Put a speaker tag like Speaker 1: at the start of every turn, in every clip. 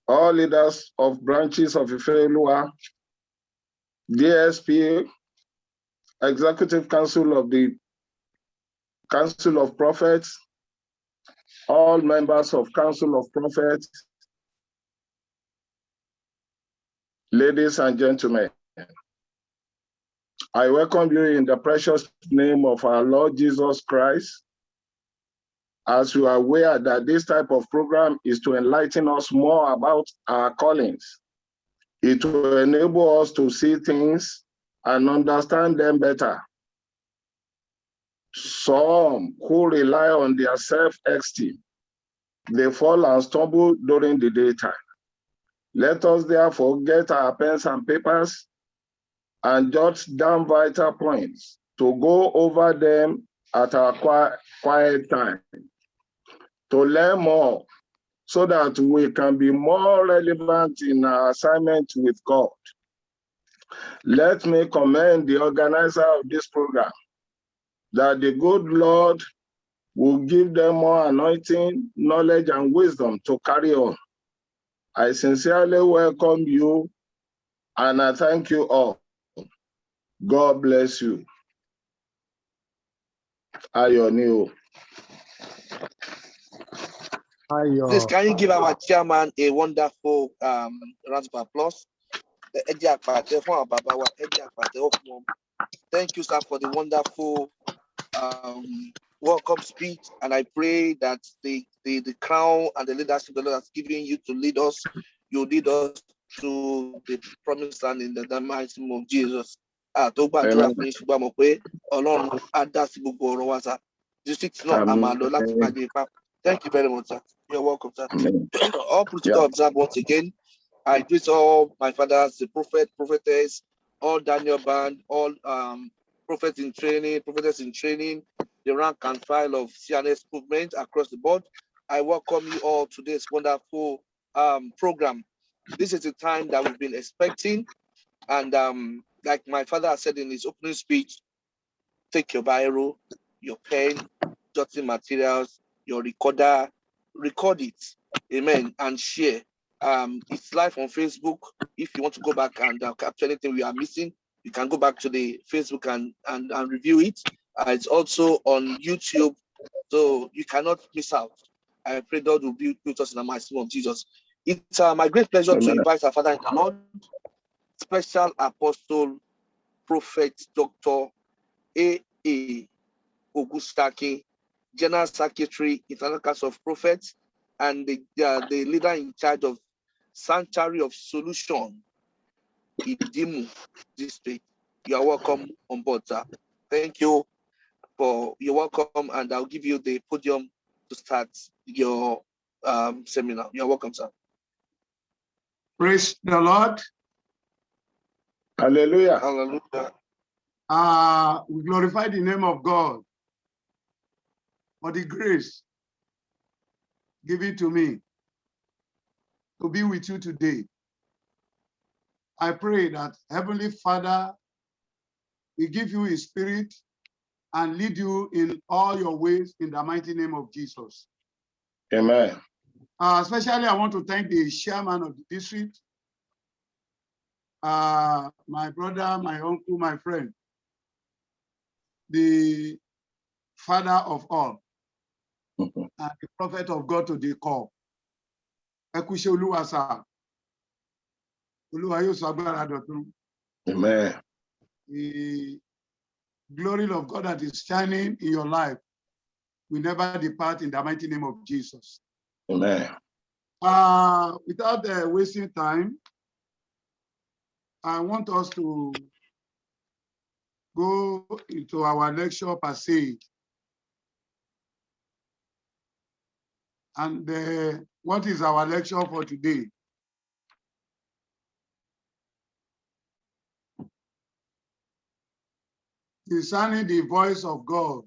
Speaker 1: all leaders of branches of Ifeoluwa, DSP, Executive Council of the Council of Prophets, all members of Council of Prophets, ladies and gentlemen, I welcome you in the precious name of our Lord Jesus Christ. As you are aware that this type of program is to enlighten us more about our callings. It will enable us to see things and understand them better. Some who rely on their self-esteem, they fall and stumble during the daytime. Let us therefore get our pens and papers and jot down vital points to go over them at our quiet time, to learn more so that we can be more relevant in our assignment with God. Let me commend the organizer of this program, that the good Lord will give them more anointing, knowledge, and wisdom to carry on. I sincerely welcome you, and I thank you all. God bless you. Ayoni.
Speaker 2: Please, can you give our chairman a wonderful round of applause? Thank you, sir, for the wonderful welcome speech, and I pray that the crown and the leadership the Lord has given you to lead us, you lead us to the promised land in the mighty name of Jesus. Thank you very much, sir. You're welcome, sir. All protocol observed once again. I greet all my fathers, the prophet, prophetess, all Daniel band, all prophets in training, prophetess in training, the rank and file of CNS movement across the board. I welcome you all to this wonderful program. This is the time that we've been expecting, and like my father said in his opening speech, take your biro, your pen, jotting materials, your recorder, record it, amen, and share. It's live on Facebook. If you want to go back and capture anything we are missing, you can go back to the Facebook and review it. It's also on YouTube, so you cannot miss out. I pray God will be with us in the mighty name of Jesus. It's my great pleasure to invite our Father in the Lord, Special Apostle, Prophet, Dr. A.A. Ogustaki, General Secretary, International Council of Prophets, and the leader in charge of Sanctuary of Solution, Idimu District. You are welcome on board, sir. Thank you for your welcome, and I'll give you the podium to start your seminar. You are welcome, sir.
Speaker 3: Praise the Lord.
Speaker 1: Hallelujah.
Speaker 2: Hallelujah.
Speaker 3: We glorify the name of God for the grace given to me to be with you today. I pray that Heavenly Father will give you His Spirit and lead you in all your ways in the mighty name of Jesus.
Speaker 1: Amen.
Speaker 3: Especially, I want to thank the chairman of the district, my brother, my uncle, my friend, the father of all, and the prophet of God to the call.
Speaker 1: Amen.
Speaker 3: The glory of God that is shining in your life will never depart in the mighty name of Jesus.
Speaker 1: Amen.
Speaker 3: Without wasting time, I want us to go into our lecture per se. And what is our lecture for today? Discerning the voice of God.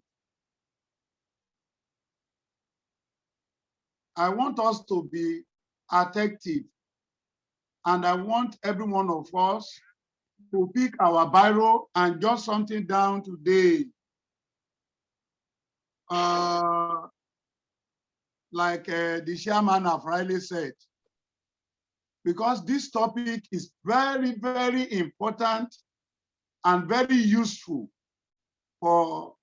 Speaker 3: I want us to be attentive, and I want every one of us to pick our Bible and jot something down today. like the chairman have rightly said, because this topic is very, very important and very useful for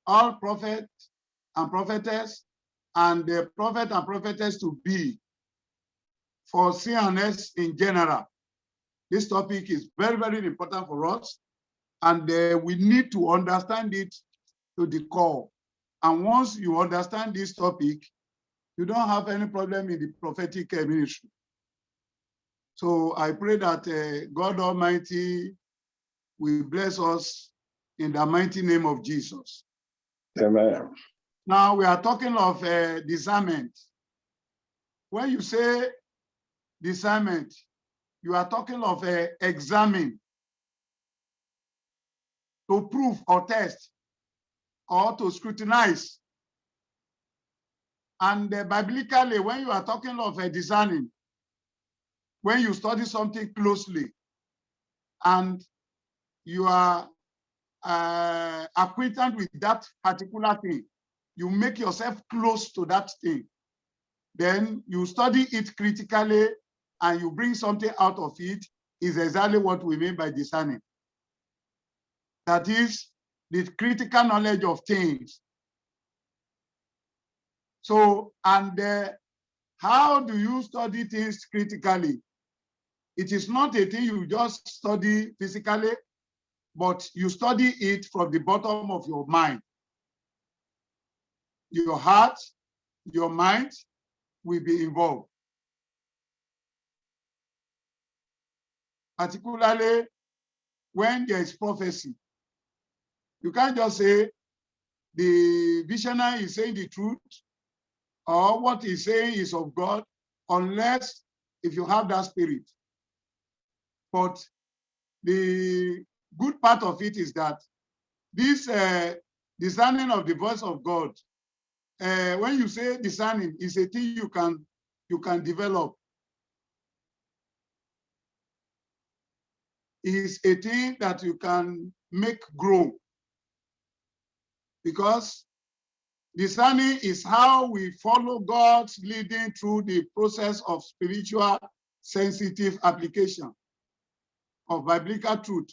Speaker 3: all prophets and prophetess and the prophet and prophetess to be, for CNS in general. This topic is very, very important for us, and we need to understand it to the core. And once you understand this topic, you don't have any problem in the prophetic ministry. So I pray that God Almighty will bless us in the mighty name of Jesus.
Speaker 1: Amen.
Speaker 3: Now we are talking of discernment. When you say discernment, you are talking of examine, to prove or test, or to scrutinize. And biblically, when you are talking of discerning, when you study something closely and you are acquainted with that particular thing, you make yourself close to that thing, then you study it critically and you bring something out of it, is exactly what we mean by discerning. That is the critical knowledge of things. So, and how do you study things critically? It is not a thing you just study physically, but you study it from the bottom of your mind. Your heart, your mind will be involved. Particularly when there is prophecy. You can't just say the visionary is saying the truth or what he's saying is of God, unless if you have that spirit. But the good part of it is that this discerning of the voice of God, when you say discerning, is a thing you can develop. Is a thing that you can make grow. Because discerning is how we follow God's leading through the process of spiritual sensitive application of biblical truth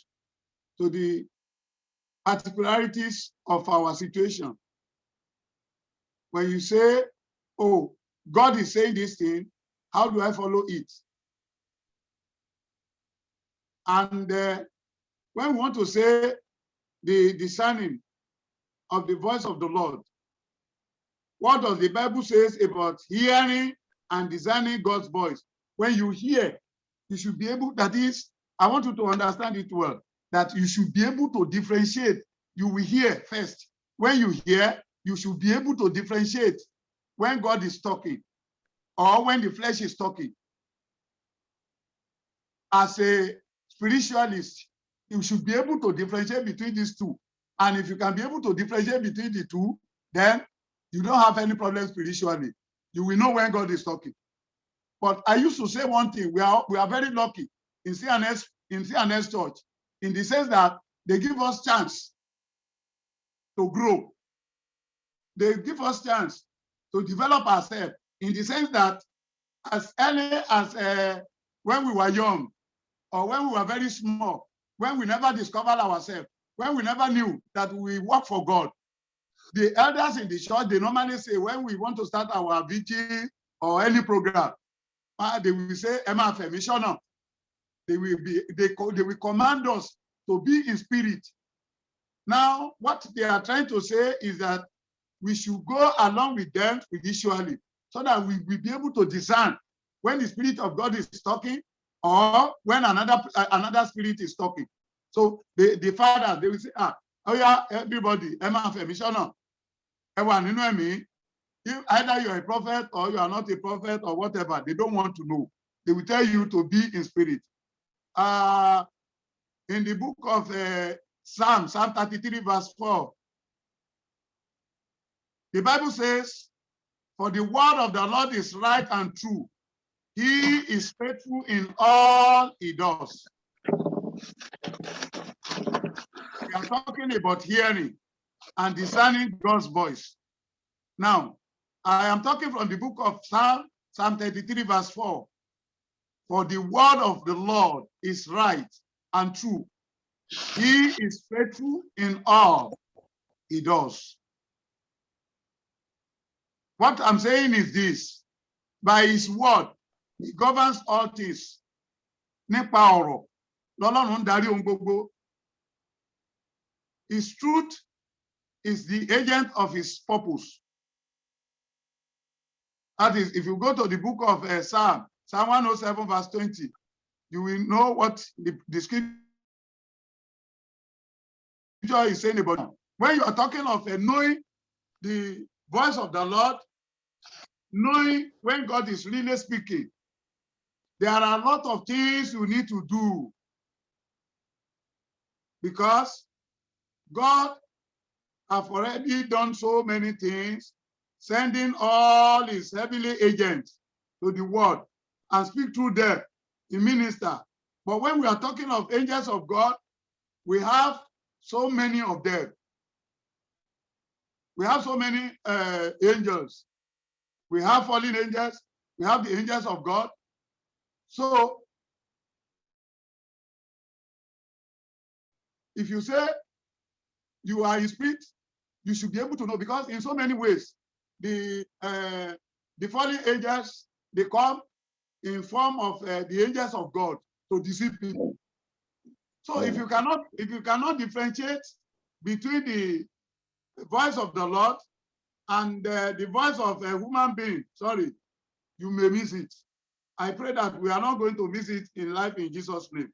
Speaker 3: to the particularities of our situation. When you say, oh, God is saying this thing, how do I follow it? And when we want to say the discerning of the voice of the Lord, what does the Bible says about hearing and discerning God's voice? When you hear, you should be able, that is, I want you to understand it well, that you should be able to differentiate. You will hear first. When you hear, you should be able to differentiate when God is talking or when the flesh is talking. As a spiritualist, you should be able to differentiate between these two. And if you can be able to differentiate between the two, then you don't have any problem spiritually. You will know when God is talking. But I used to say one thing, we are very lucky in CNS Church, in the sense that they give us chance to grow. They give us chance to develop ourselves, in the sense that as early as when we were young, or when we were very small, when we never discovered ourselves, when we never knew that we work for God, the elders in the church, they normally say, when we want to start our vigil or any program, they will say, Emma Missioner. They will command us to be in spirit. Now, what they are trying to say is that we should go along with them spiritually, so that we will be able to discern when the Spirit of God is talking or when another spirit is talking. So the fathers, they will say, oh yeah, everybody, Emma Missioner. Everyone, you know me. If either you're a prophet or you are not a prophet or whatever, they don't want to know. They will tell you to be in spirit. In the book of Psalm 33, verse 4, the Bible says, for the word of the Lord is right and true. He is faithful in all he does. We are talking about hearing and discerning God's voice. Now, I am talking from the book of Psalm 33, verse 4. For the word of the Lord is right and true. He is faithful in all he does. What I'm saying is this: by his word, he governs all things. Nípa ọ̀rọ̀, l'Ọlọ́run darí ohun gbogbo. His truth is the agent of his purpose. That is, if you go to the book of Psalm 107, verse 20, you will know what the scripture is saying about it. When you are talking of knowing the voice of the Lord, knowing when God is really speaking, there are a lot of things you need to do, because God have already done so many things, sending all his heavenly agents to the world and speak through them, the minister. But when we are talking of angels of God, we have so many of them. We have so many angels. We have fallen angels. We have the angels of God. So, if you say you are in spirit, you should be able to know, because in so many ways, the fallen angels, they come in form of the angels of God to deceive people. So if you cannot differentiate between the voice of the Lord and the voice of a human being, sorry, you may miss it. I pray that we are not going to miss it in life in Jesus' name.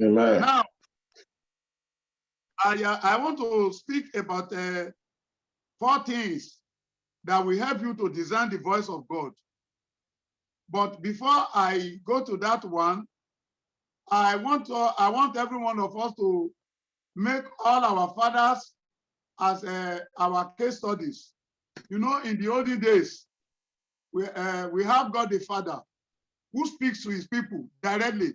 Speaker 1: Amen.
Speaker 3: Now, I want to speak about 4 things that will help you to discern the voice of God. But before I go to that one, I want every one of us to make all our fathers as our case studies. You know, in the olden days, we have God the Father who speaks to his people directly.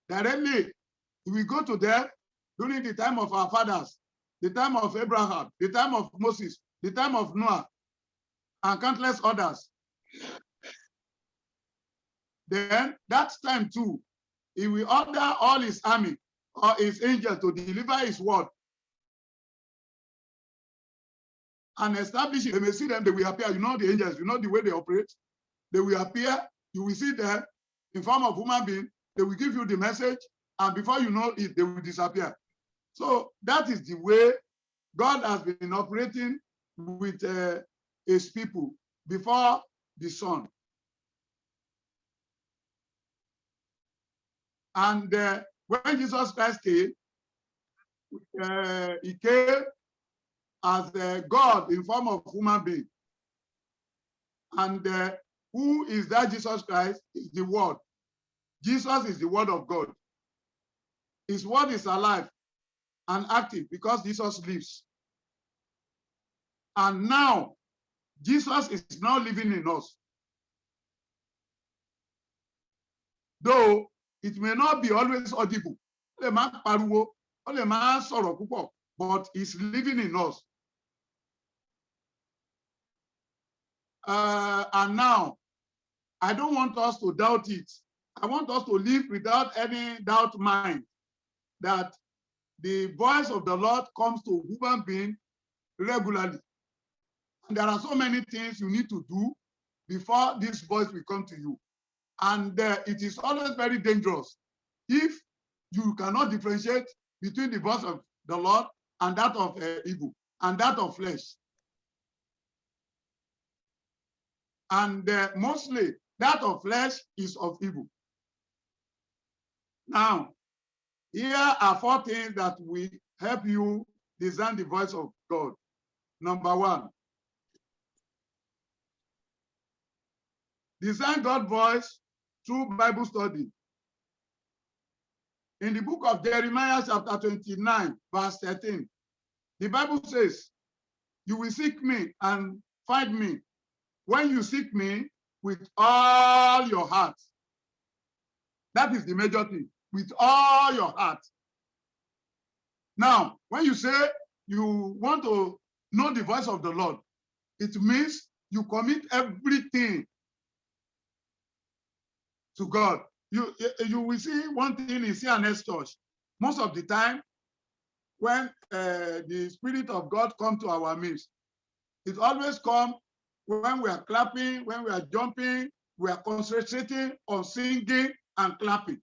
Speaker 3: Directly. We go to them during the time of our fathers, the time of Abraham, the time of Moses, the time of Noah, and countless others. Then that time too, he will order all his army or his angels to deliver his word and establish it. You may see them, they will appear. You know the angels, you know the way they operate. They will appear, you will see them in form of human being. They will give you the message, and before you know it, they will disappear. So that is the way God has been operating with his people before the Son. And when Jesus Christ came, he came as God in form of human being. And who is that Jesus Christ? Is the Word. Jesus is the Word of God. His Word is alive and active because Jesus lives. And now, Jesus is now living in us. Though it may not be always audible, but he's living in us. And now, I don't want us to doubt it. I want us to live without any doubt mind that the voice of the Lord comes to human being regularly. And there are so many things you need to do before this voice will come to you. And it is always very dangerous if you cannot differentiate between the voice of the Lord and that of evil and that of flesh. And mostly that of flesh is of evil. Now, here are 4 things that will help you discern the voice of God. Number 1, discern God's voice through Bible study. In the book of Jeremiah, chapter 29, verse 13, the Bible says, "You will seek me and find me when you seek me with all your heart." That is the major thing, with all your heart. Now, when you say you want to know the voice of the Lord, it means you commit everything to God. You will see one thing in CNS Church. Most of the time, when the Spirit of God comes to our midst, it always comes when we are clapping, when we are jumping, we are concentrating on singing and clapping.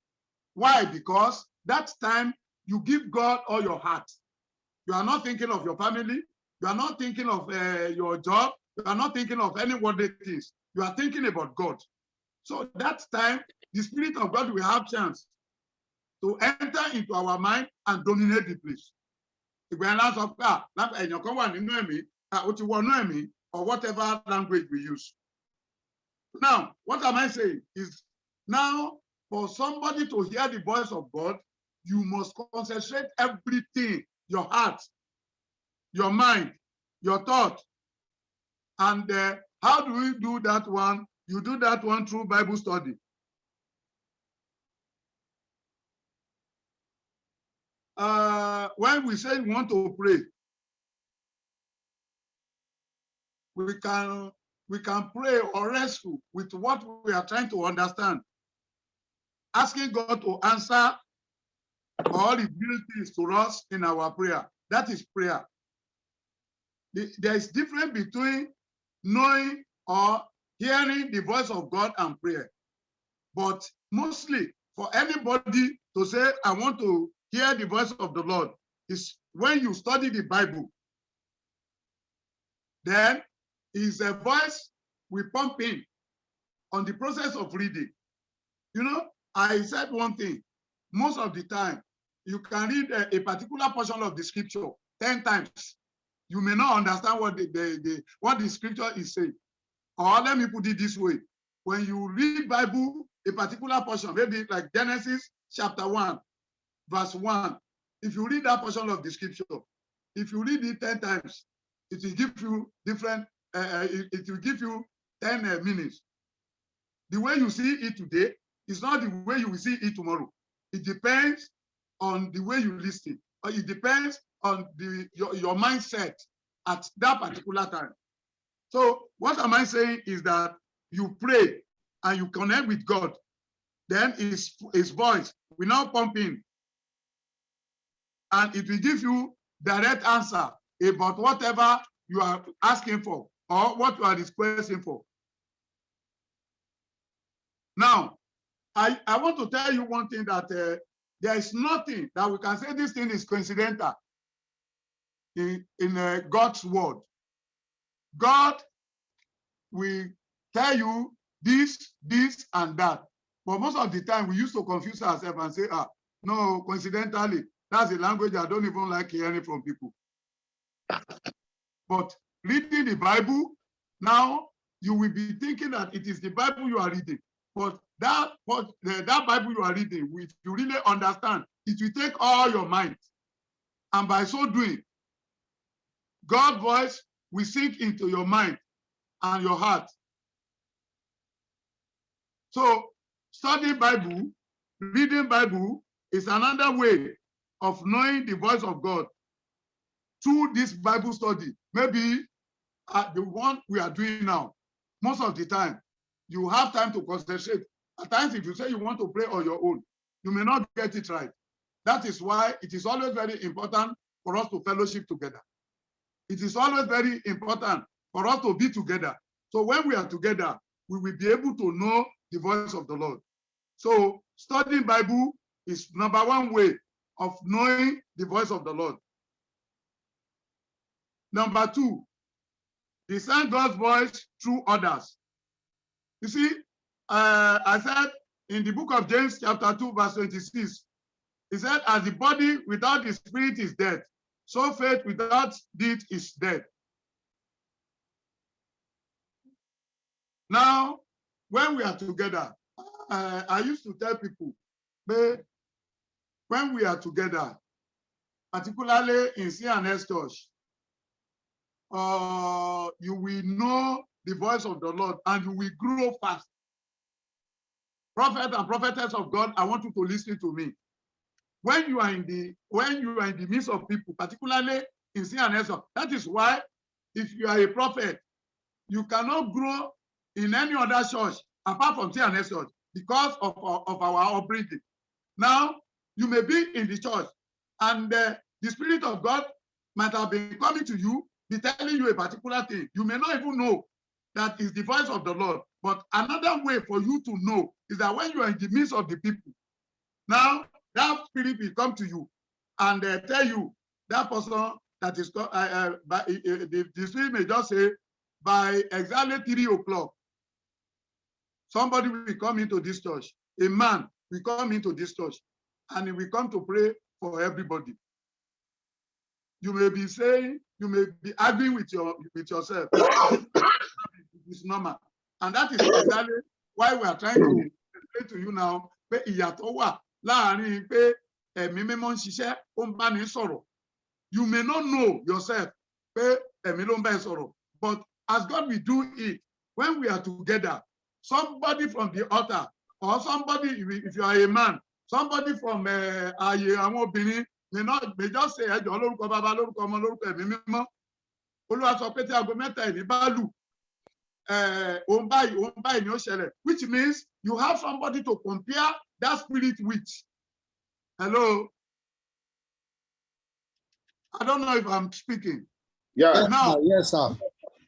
Speaker 3: Why? Because that time you give God all your heart. You are not thinking of your family. You are not thinking of your job. You are not thinking of any worldly things. You are thinking about God. So that time, the Spirit of God will have chance to enter into our mind and dominate the place. Or whatever language we use. Now, what am I saying is, now for somebody to hear the voice of God, you must concentrate everything, your heart, your mind, your thought. And how do we do that one? You do that one through Bible study. When we say we want to pray, we can pray or wrestle with what we are trying to understand, asking God to answer all the things to us in our prayer. That is prayer. There is difference between knowing or hearing the voice of God and prayer. But mostly for anybody to say, I want to hear the voice of the Lord, is when you study the Bible. Then is a voice we pump in on the process of reading. You know, I said one thing, most of the time, you can read a particular portion of the scripture 10 times. You may not understand what the scripture is saying. Or let me put it this way. When you read Bible, a particular portion, maybe like Genesis chapter 1, verse 1, if you read that portion of the scripture, if you read it 10 times, it will give you different, it will give you 10 minutes. The way you see it today is not the way you will see it tomorrow. It depends on the way you listen, or it depends on your mindset at that particular time. So what am I saying is that you pray and you connect with God, then his voice will now pump in, and it will give you direct answer about whatever you are asking for or what you are requesting for. Now, I want to tell you one thing, that there is nothing that we can say this thing is coincidental in God's word. God will tell you this, and that. But most of the time, we used to confuse ourselves and say, no, coincidentally, that's a language I don't even like hearing from people. But reading the Bible, now you will be thinking that it is the Bible you are reading. But that Bible you are reading, if you really understand, it will take all your mind. And by so doing, God's voice will sink into your mind and your heart. So studying Bible, reading Bible is another way of knowing the voice of God through this Bible study. Maybe the one we are doing now, most of the time, you have time to concentrate. At times, if you say you want to pray on your own, you may not get it right. That is why it is always very important for us to fellowship together. It is always very important for us to be together. So when we are together, we will be able to know the voice of the Lord. So studying Bible is number one way of knowing the voice of the Lord. Number two, discern God's voice through others. You see, I said in the book of James chapter 2 verse 26, he said, as the body without the spirit is dead, so faith without deed is dead. Now, when we are together, I used to tell people, when we are together, particularly in CNS Church, you will know the voice of the Lord and you will grow fast. Prophet and prophetess of God, I want you to listen to me. When you are in the midst of people, particularly in CNS, that is why if you are a prophet, you cannot grow in any other church apart from TNS church because of our upbringing. Now, you may be in the church and the Spirit of God might have been coming to you, be telling you a particular thing. You may not even know that is the voice of the Lord. But another way for you to know is that when you are in the midst of the people, now that spirit will come to you and tell you that person that is the spirit may just say by exactly 3 o'clock, somebody will come into this church. A man will come into this church and he will come to pray for everybody. You may be saying, you may be arguing with yourself. It's normal. And that is exactly why we are trying to explain to you now pé ìyàtọ̀ wà láàrin pé ẹ̀mí mímọ́ ń ṣiṣẹ́ ó ń bá ní sọ̀rọ̀. You may not know yourself pé ẹ̀mí ló ń bá ẹ sọ̀rọ̀, but as God will do it when we are together, somebody from the altar or somebody, if you are a man, somebody from ààyè àwọn obìnrin may just say ẹjọ́ lórúkọ bàbá lórúkọ ọmọ lórúkọ ẹ̀mí mímọ́. Olúwa sọ pé tí aago mẹ́ta ẹ̀ní bá lù which means you have somebody to compare that spirit with. Hello? I don't know if I'm speaking.
Speaker 1: Yeah.
Speaker 3: Now,
Speaker 4: yes, sir.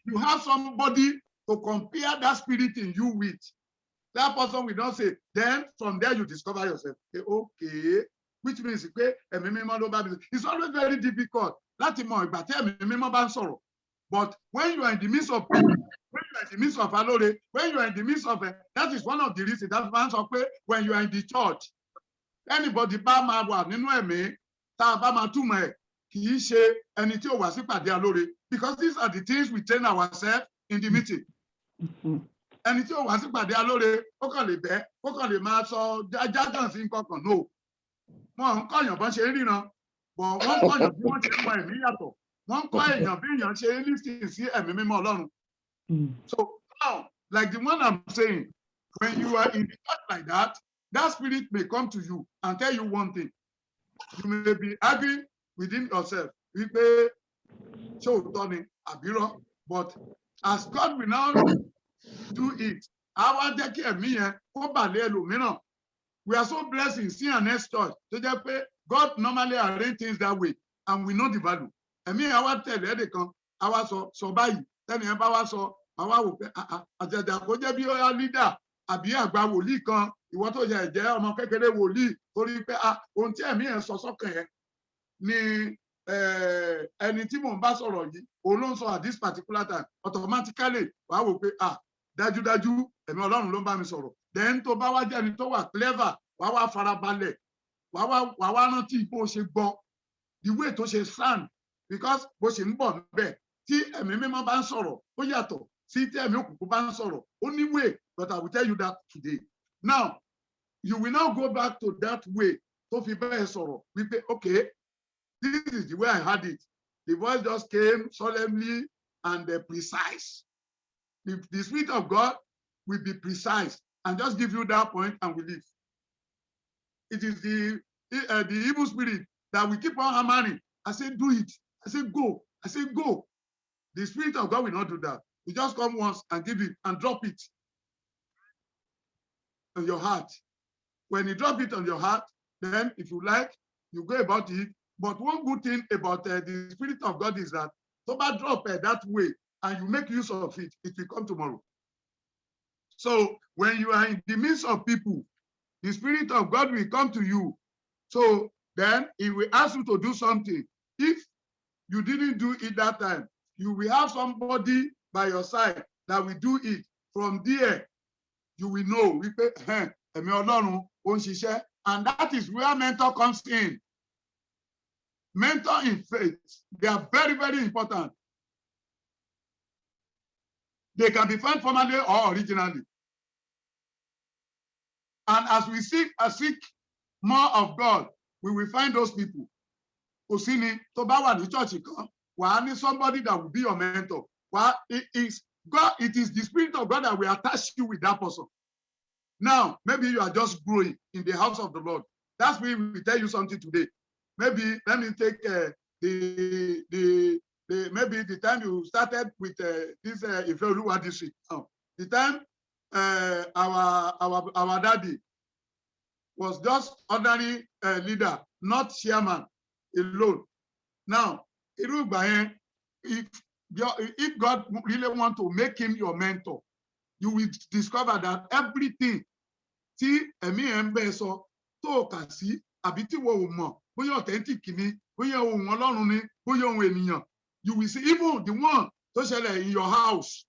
Speaker 3: You have somebody to compare that spirit in you with. That person will not say, then from there you discover yourself. Okay. Which means it's always very difficult. But when you are in the midst of people, when you are in the midst of Alore, when you are in the midst of that is one of the reasons that man of when you are in the church, anybody bá máa wà nínú ẹ̀mí tá a bá máa túmọ̀ ẹ̀ kì í ṣe ẹni tí ò wá sípàdé Alore, because these are the things we train ourselves in the meeting. Ẹni tí ò wá sípàdé Alore ó kàn lè bẹ́ ó kàn lè máa sọ jágàn sí nǹkan kan no. Wọ́n ń kọ́yàn bọ́n ṣe ń ríran, but wọ́n ń kọ́yàn bí wọ́n ṣe ń mọ ẹ̀mí yàtọ̀. Wọ́n ń kọ́ èèyàn bí èèyàn ṣe ń lísìn sí ẹ̀mí mímọ́ Ọlọ́run. So now, like the one I'm saying, when you are in the church like that, that spirit may come to you and tell you one thing. You may be arguing within yourself. But as God will now do it, we are so blessed in CNS Church. So God normally arrange things that way, and we know the value. Our tell our so by tẹ́ni ẹ bá wá sọ àwa wò pé àjàjà kó jẹ́ bí ó yá lídà àbí àgbà wòlíì kan ìwọ tó yẹ jẹ́ ọmọ kékeré wòlíì torí pé ohun tí ẹ̀mí ẹ̀ sọ sọ́kàn ẹ̀ ni ẹni tí mò ń bá sọ̀rọ̀ yìí òun ló ń sọ at this particular time automatically wàá wò pé dájúdájú ẹ̀mí Ọlọ́run ló ń bá mi sọ̀rọ̀. Then tó bá wá jẹ́ ẹni tó wà clever wàá wá farabalẹ̀ wàá wá rántí bó ṣe gbọ́ the way tó ṣe stand because bó ṣe ń bọ̀ níbẹ̀. Tí ẹ̀mí mímọ́ bá ń sọ̀rọ̀ ó yàtọ̀ sí tí ẹ̀mí òkùnkùn bá ń sọ̀rọ̀ ó ní way, but I will tell you that today. Now you will now go back to that way tó fi bẹ́ẹ̀ sọ̀rọ̀ wípé okay, this is the way I had it. The voice just came solemnly and precise. The Spirit of God will be precise and just give you that point and we leave. It is the evil spirit that we keep on hammering. I say do it. I say go. I say go. The Spirit of God will not do that. You just come once and give it and drop it on your heart. When you drop it on your heart, then if you like, you go about it. But one good thing about the Spirit of God is that somebody drop that way and you make use of it, it will come tomorrow. So when you are in the midst of people, the Spirit of God will come to you. So then he will ask you to do something. If you didn't do it that time, you will have somebody by your side that will do it. From there, you will know. And that is where mentor comes in. Mentor in faith, they are very, very important. They can be found formally or originally. And as we seek more of God, we will find those people. Osini, to bá wà ní church kan, wàá ní somebody that will be your mentor. It is God, it is the Spirit of God that will attach you with that person. Now, maybe you are just growing in the house of the Lord. That's why we tell you something today. Maybe let me take the maybe the time you started with this Ifeoluwa district. The time our daddy was just ordinary leader, not chairman alone. Now, if God really want to make him your mentor, you will discover that everything tí ẹ̀mí ẹ̀ ń bẹ́ sọ tó kà sí àbí tí wọ́n ò mọ̀ bóyá authentic ni bóyá ohun Ọlọ́run ni bóyá ohun ènìyàn, you will see even the one tó ṣẹlẹ̀ in your house.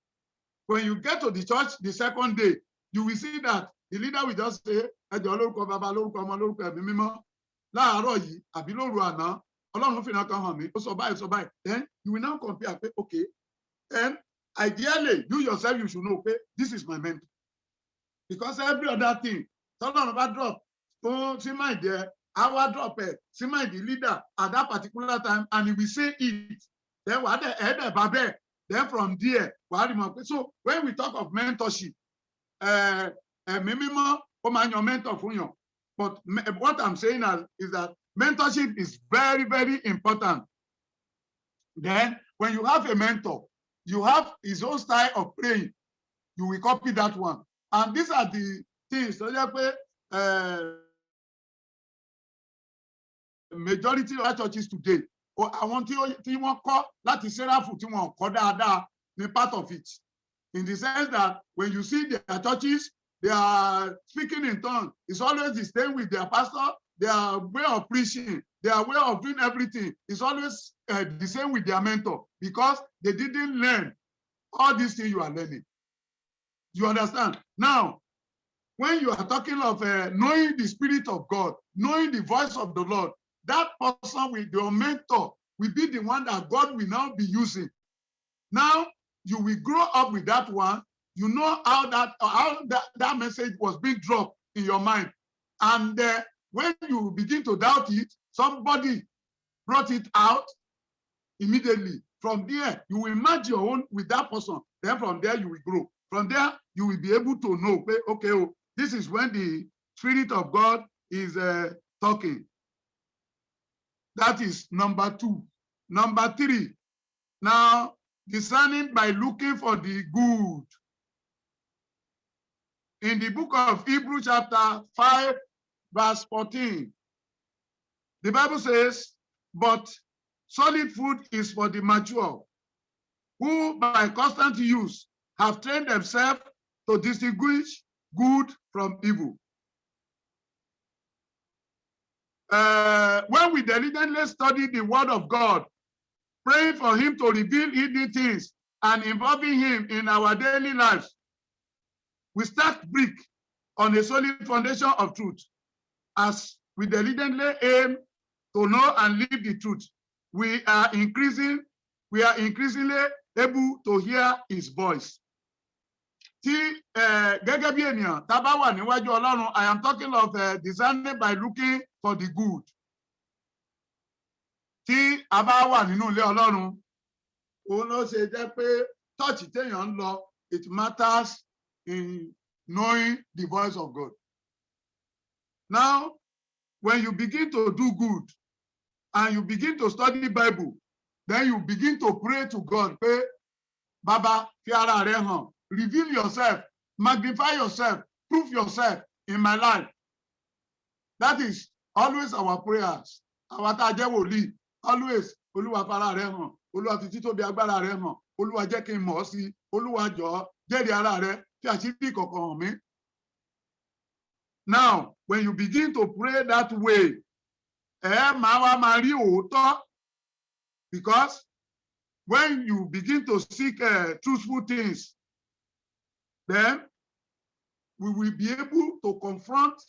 Speaker 3: When you get to the church the second day, you will see that the leader will just say, ẹjọ́ lórúkọ bàbá lórúkọ ọmọ lórúkọ ẹ̀mí mímọ́ láàárọ̀ yìí àbí lóru àná Ọlọ́run fi náà kan hàn mí ó sọ báyìí. Then you will now compare pé okay, then ideally you yourself you should know pé this is my mentor, because every other thing tọ́lọ́run bá drop fún sí mind ẹ̀ I will drop it. See my leader at that particular time, and he will say it. Then what the head of then from there, so when we talk of mentorship, your mentor for you. But what I'm saying is that mentorship is very, very important. Then when you have a mentor, you have his own style of praying. You will copy that one. And these are the things. So majority of our churches today, I want you to call that is Seraph part of it. In the sense that when you see their churches, they are speaking in tongues. It's always the same with their pastor, their way of preaching, their way of doing everything. It's always the same with their mentor, because they didn't learn all these things you are learning. You understand? Now, when you are talking of knowing the Spirit of God, knowing the voice of the Lord, that person with your mentor will be the one that God will now be using. Now, you will grow up with that one. You know how that message was being dropped in your mind. And when you begin to doubt it, somebody brought it out immediately. From there, you will match your own with that person. Then from there, you will grow. From there, you will be able to know, okay, oh, this is when the Spirit of God is talking. That is number 2. Number 3, now discerning by looking for the good. In the book of Hebrews chapter 5, verse 14, the Bible says, but solid food is for the mature, who by constant use have trained themselves to distinguish good from evil. When we diligently study the word of God, praying for him to reveal hidden things and involving him in our daily lives, we start brick on a solid foundation of truth. As we diligently aim to know and live the truth, we are increasingly able to hear his voice. I am talking of discerning by looking for the good. Tí a bá wà nínú ilé Ọlọ́run, òun ló ṣe jẹ́ pé church téèyàn ń lọ, it matters in knowing the voice of God. Now, when you begin to do good and you begin to study the Bible, then you begin to pray to God. Pé, Baba, fi ara rẹ hàn, reveal yourself, magnify yourself, prove yourself in my life. That is always our prayers. Our tajewoli, always, Olúwa fara rẹ hàn, Olúwa fi títóbi agbára rẹ hàn, Olúwa jẹ́ kí n mọ̀ ọ́ sí, Olúwa jọ̀ọ́ jẹ́rìí ara rẹ, fi àṣírí ìkọ̀kọ̀ hàn mí. Now, when you begin to pray that way, because when you begin to seek truthful things, then we will be able to confront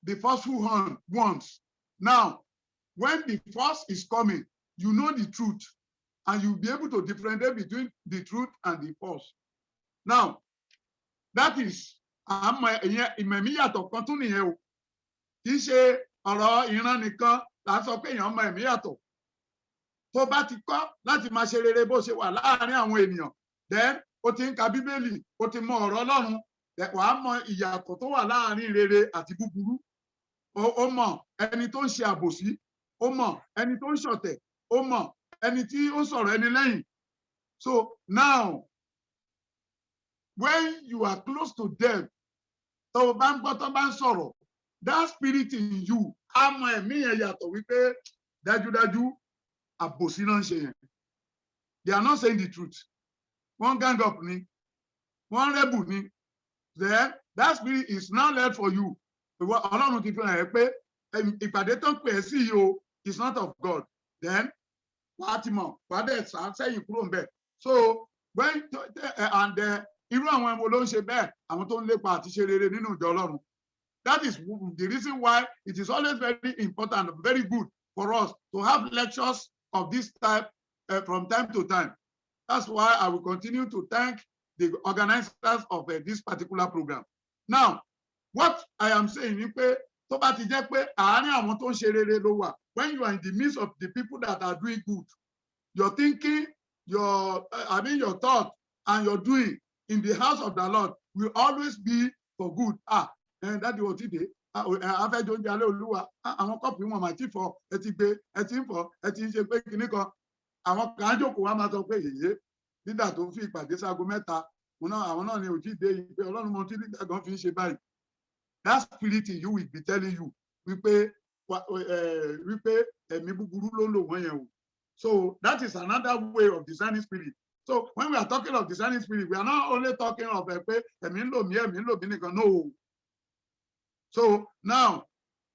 Speaker 3: the falsehood ones. Now, when the false is coming, you know the truth, and you'll be able to differentiate between the truth and the false. Now, that is ìmẹ̀míyàtọ̀ kan tún nìyẹn o. Kì í ṣe ọ̀rọ̀ ìran nìkan là ń sọ pé èèyàn mọ ẹ̀míyàtọ̀. Tó bá ti kọ́ láti máa ṣe rere bó ṣe wà láàárín àwọn ènìyàn, then o ti ń ka Bíbélì, o ti mọ ọ̀rọ̀ Ọlọ́run, wàá mọ ìyàtọ̀ tó wà láàárín rere àti búburú. O mọ ẹni tó ń ṣe àbòsí, o mọ ẹni tó ń ṣọ̀tẹ̀, o mọ ẹni tí ó sọ̀rọ̀ ẹni lẹ́yìn. So now, when you are close to them, tó bá ń gbọ́ tó bá ń sọ̀rọ̀, that spirit in you, á mọ ẹ̀mí yẹn yàtọ̀ wípé dájúdájú àbòsí náà ń ṣe yẹn. They are not saying the truth. Wọ́n gang up ni, wọ́n rebel ni. Then that spirit is now led for you. Ọlọ́run ti fi hàn ẹ́ pé ìpàdé tó ń pè é sí yìí o is not of God. Then wàá ti mọ̀, wàá dẹ̀ sẹ́yìn kúrò ń bẹ̀. So when irú àwọn ẹ̀wọ̀n ló ń ṣe bẹ́ẹ̀, àwọn tó ń lépa àti ṣe rere nínú ìjọ Ọlọ́run. That is the reason why it is always very important, very good for us to have lectures of this type from time to time. That's why I will continue to thank the organizers of this particular program. Now, what I am saying is pé tó bá ti jẹ́ pé àárín àwọn tó ń ṣe rere ló wà, when you are in the midst of the people that are doing good, your thinking, your thought and your doing in the house of the Lord will always be for good. That was it. Afẹ́jọ́ oúnjẹ alẹ́ Olúwa, àwọn kọ́ọ̀pù wọn máa ti fọ, ẹ ti gbé, ẹ ti ń fọ, ẹ ti ń ṣe pé kinní kan. Àwọn kan á jókòó wá máa sọ pé yèyé lídà tó fi ìpàdé sáago mẹ́ta, àwọn náà ni ò tí ì dé yìí pé Ọlọ́run mọ tí lídà gan fi ń ṣe báyìí. That spirit in you will be telling you wípé ẹ̀mí búburú ló ń lò wọ́n yẹn o. So that is another way of discerning spirit. So when we are talking of discerning spirit, we are not only talking of pé ẹ̀mí ń lò mí nìkan, no. So now,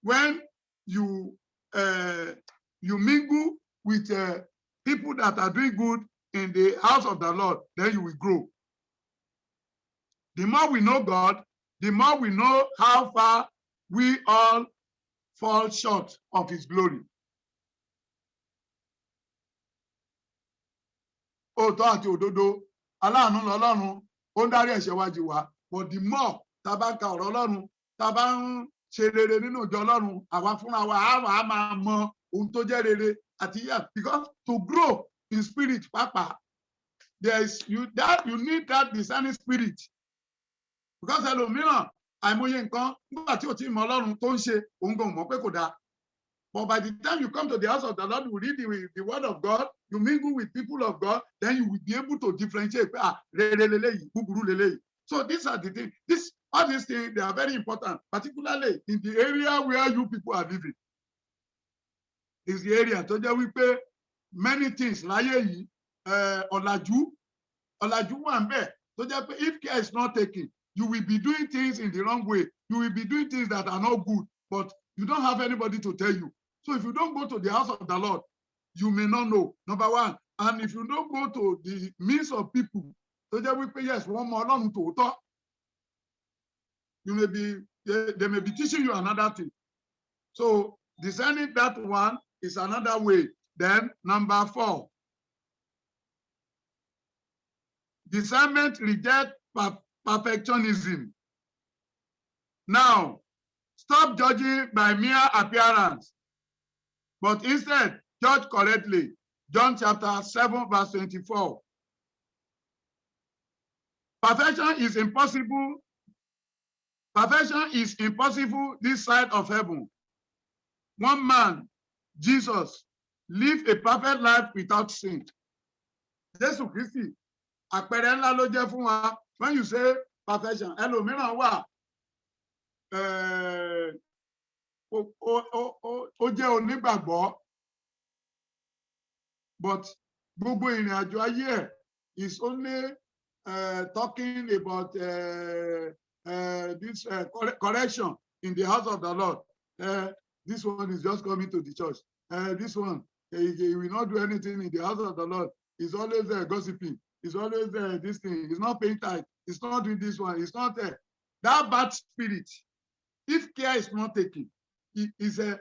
Speaker 3: when you mingle with people that are doing good in the house of the Lord, then you will grow. The more we know God, the more we know how far we all fall short of his glory. Òótọ́ àti òdodo, aláàánú lọ́lọ́run, ó ń dárí ẹ̀ṣẹ̀ wa jì wá. But the more tá bá ń ka ọ̀rọ̀ Ọlọ́run, tá bá ń ṣe rere nínú ìjọ Ọlọ́run, àwa fúnra wa á máa mọ ohun tó jẹ́ rere àti yà. Because to grow in spirit, pàápàá, you need that discerning spirit. Because ẹlòmíràn, àìmọye nǹkan nígbà tí ò tí ì mọ Ọlọ́run tó ń ṣe, òun gan mọ̀ pé kò dáa. But by the time you come to the house of the Lord, you read the word of God, you mingle with people of God, then you will be able to differentiate. So these are the things. All these things, they are very important, particularly in the area where you people are living. Is the area tó jẹ́ wípé many things láyé yìí, ọ̀làjú wà ń bẹ̀ tó jẹ́ pé if care is not taken, you will be doing things in the wrong way. You will be doing things that are not good, but you don't have anybody to tell you. So if you don't go to the house of the Lord, you may not know, number one. And if you don't go to the midst of people, so that we pay, yes, one more long to talk, they may be teaching you another thing. So discerning that one is another way. Then number 4, discernment reject perfectionism. Now, stop judging by mere appearance, but instead judge correctly. John chapter 7, verse 24. Perfection is impossible. Perfection is impossible this side of heaven. One man, Jesus, lived a perfect life without sin. Jésù Kristi, àpẹẹrẹ ńlá ló jẹ́ fún wa. When you say perfection, ẹlòmíràn wà, ó jẹ́ onígbàgbọ́, but gbogbo ìrìn àjò ayé ẹ̀ is only talking about this correction in the house of the Lord. This one is just coming to the church. This one, he will not do anything in the house of the Lord. He's always gossiping. He's always this thing. He's not paying tithe. He's not doing this one. He's not there. That bad spirit, if care is not taken, is a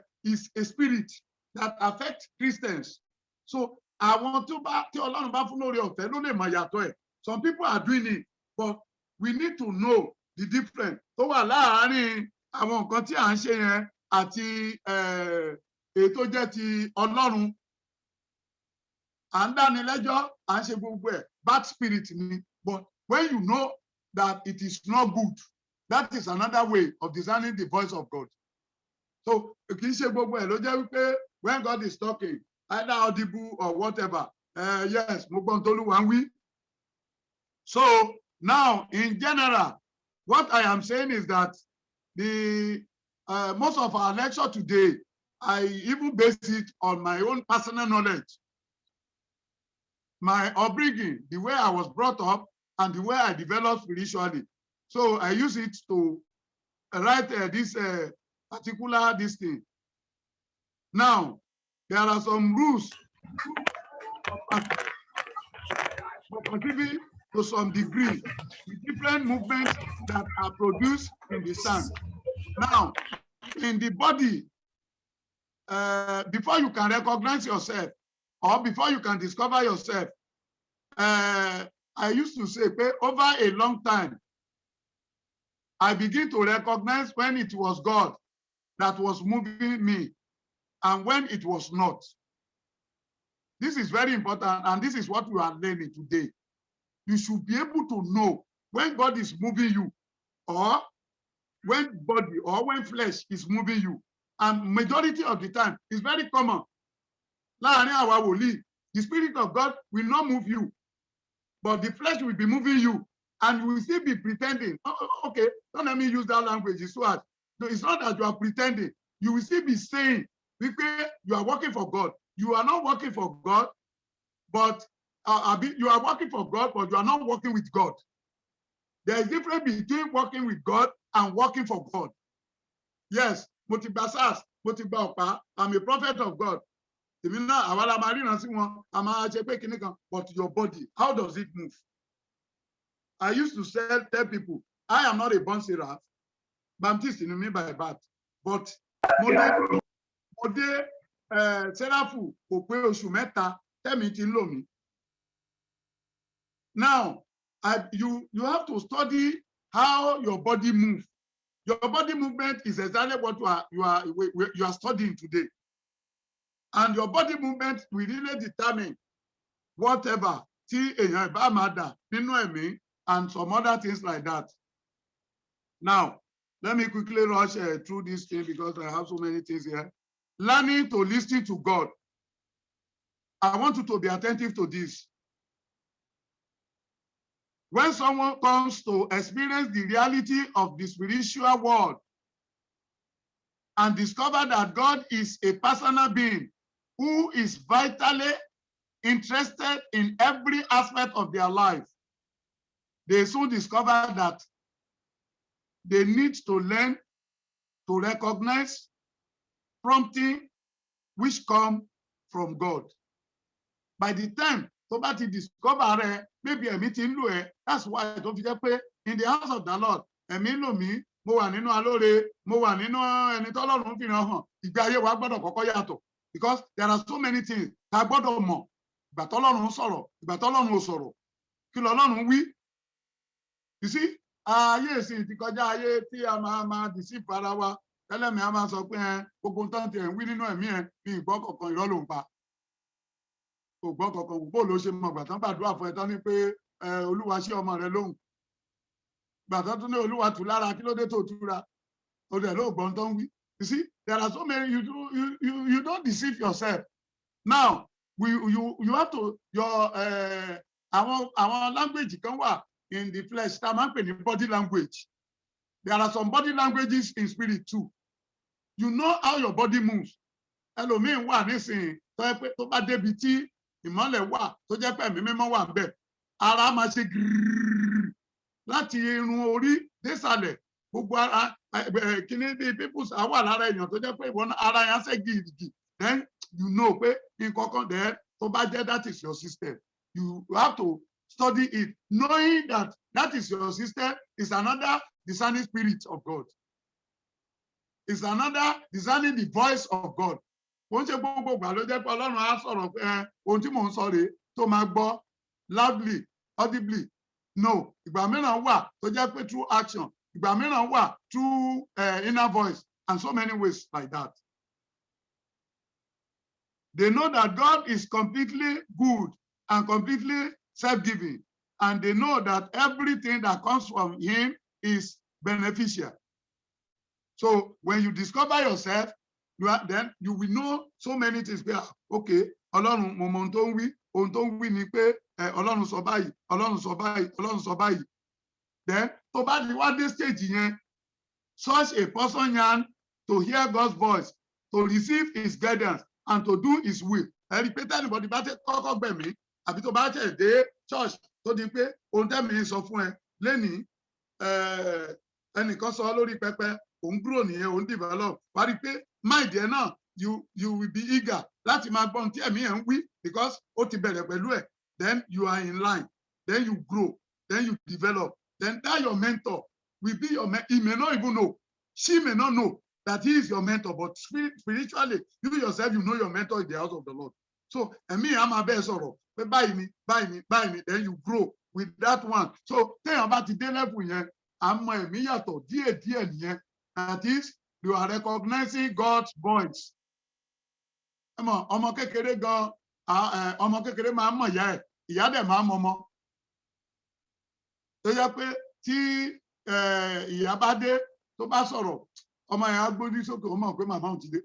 Speaker 3: spirit that affects Christians. So I want to some people are doing it, but we need to know the difference. So láàárín àwọn nǹkan tí à ń ṣe yẹn àti ètò jẹ́ ti Ọlọ́run. À ń dáni lẹ́jọ́, à ń ṣe gbogbo ẹ̀, bad spirit ni. But when you know that it is not good, that is another way of discerning the voice of God. So kì í ṣe gbogbo ẹ̀ ló jẹ́ wípé when God is talking, either audible or whatever. Yes, mo gbọ́ Tolúwa ń wí. So now, in general, what I am saying is that the most of our lecture today, I even base it on my own personal knowledge, my upbringing, the way I was brought up, and the way I developed spiritually. So I use it to write this particular this thing. Now, there are some rules for contributing to some degree the different movements that are produced in the sand. Now, in the body, before you can recognize yourself or before you can discover yourself, I used to say, over a long time, I begin to recognize when it was God that was moving me and when it was not. This is very important, and this is what we are learning today. You should be able to know when God is moving you, or when body or when flesh is moving you. And majority of the time, it's very common. The Spirit of God will not move you, but the flesh will be moving you, and you will still be pretending. Okay, don't let me use that language. It's so hard. No, it's not that you are pretending. You will still be saying, because you are working for God. You are not working for God, but you are working for God, but you are not working with God. There is a difference between working with God and working for God. Yes, I'm a prophet of God. But your body, how does it move? I used to tell people, I am not a born seraph, Baptist in me by birth, but Seraphu, now, you have to study how your body moves. Your body movement is exactly what you are studying today. And your body movement will really determine whatever, and some other things like that. Now, let me quickly rush through this thing because I have so many things here. Learning to listen to God. I want you to be attentive to this. When someone comes to experience the reality of the spiritual world and discover that God is a personal being who is vitally interested in every aspect of their life, they soon discover that they need to learn to recognize prompting which come from God. By the time somebody discover maybe a meeting, that's why don't forget in the house of the Lord, because there are so many things. You see, yes, deceive tẹ́lẹ̀ mi a máa sọ pé gbogbo nǹkan tí ẹ̀ ń wí nínú ẹ̀mí ẹ̀ bí ìgbọ́ kọ̀ọ̀kan irọ́ ló ń pa. Ògbọ́ kọ̀ọ̀kan bó ló ṣe mọ̀ gbàtán gbàdúrà fún ẹ tán ní pé Olúwa ṣí ọmọ rẹ lóhùn. Gbàtán tún ní Olúwa tù lára kí ló dé tó túra. O dẹ̀ ló gbọ́n tó ń wí. You see, there are so many, you don't deceive yourself. Now, you have to, our language kan wà in the flesh, tá a máa ń pè ní body language. There are some body languages in spirit too. You know how your body moves. Ẹlòmíín wà nísìnyí tó yẹ pé tó bá débi tí ìmọ́lẹ̀ wà tó jẹ́ pé ẹ̀mí mímọ́ wà ńbẹ̀. Ara máa ṣe gírírí láti irun orí désàlẹ̀. Gbogbo ara kíní bí peoples wà lára èèyàn tó jẹ́ pé ìwọ ara yẹn ṣe gírígì. Then you know pé nǹkan kan dẹ̀ tó bá jẹ́ that is your system. You have to study it, knowing that that is your system is another discerning spirit of God. It's another discerning the voice of God. Wọ́n ṣe gbogbo ìgbà ló jẹ́ pé Ọlọ́run á sọ̀rọ̀ pé ohun tí mò ń sọ rèé tó máa gbọ́ loudly, audibly. No, ìgbà mìíràn wà tó jẹ́ pé through action. Ìgbà mìíràn wà through inner voice and so many ways like that. They know that God is completely good and completely self-giving. And they know that everything that comes from him is beneficial. So when you discover yourself, then you will know so many things. Okay, Ọlọ́run mo mọ ohun tó ń wí ni pé Ọlọ́run sọ báyìí, Ọlọ́run sọ báyìí, Ọlọ́run sọ báyìí. Then tó bá ti wá dé stage yẹn, such a person yearn to hear God's voice, to receive his guidance and to do his will. Repeat anybody bá tẹ kọ́kọ́ gbẹ̀mí àbí tó bá tẹ̀ dé church tó di pé ohun tẹ́mi sọ fún ẹ lẹ́nìí ẹnìkan sọ lórí pẹpẹ òun grow nìyẹn òun develop wá rí pé mind ẹ náà you will be eager láti máa gbọ́ ohun tí ẹ̀mí ẹ̀ ń wí because ó ti bẹ̀rẹ̀ pẹ̀lú ẹ̀. Then you are in line, then you grow, then you develop, then that your mentor will be your mentor. He may not even know, she may not know that he is your mentor, but spiritually, you yourself, you know your mentor in the house of the Lord. So, and me, I'm a best sorrow. But buy me, then you grow with that one. So, tell about the day level here. I'm my miyato, dear, that is, you are recognizing God's voice. Ọmọ kékeré gan, ọmọ kékeré máa ń mọ̀ ìyá ẹ̀, ìyá dẹ̀ máa ń mọ̀ ọmọ. Tó yẹ pé tí ìyá bá dé tó bá sọ̀rọ̀, ọmọ yẹn á gbójú sókè, ó mọ̀ pé màmá òun ti dé.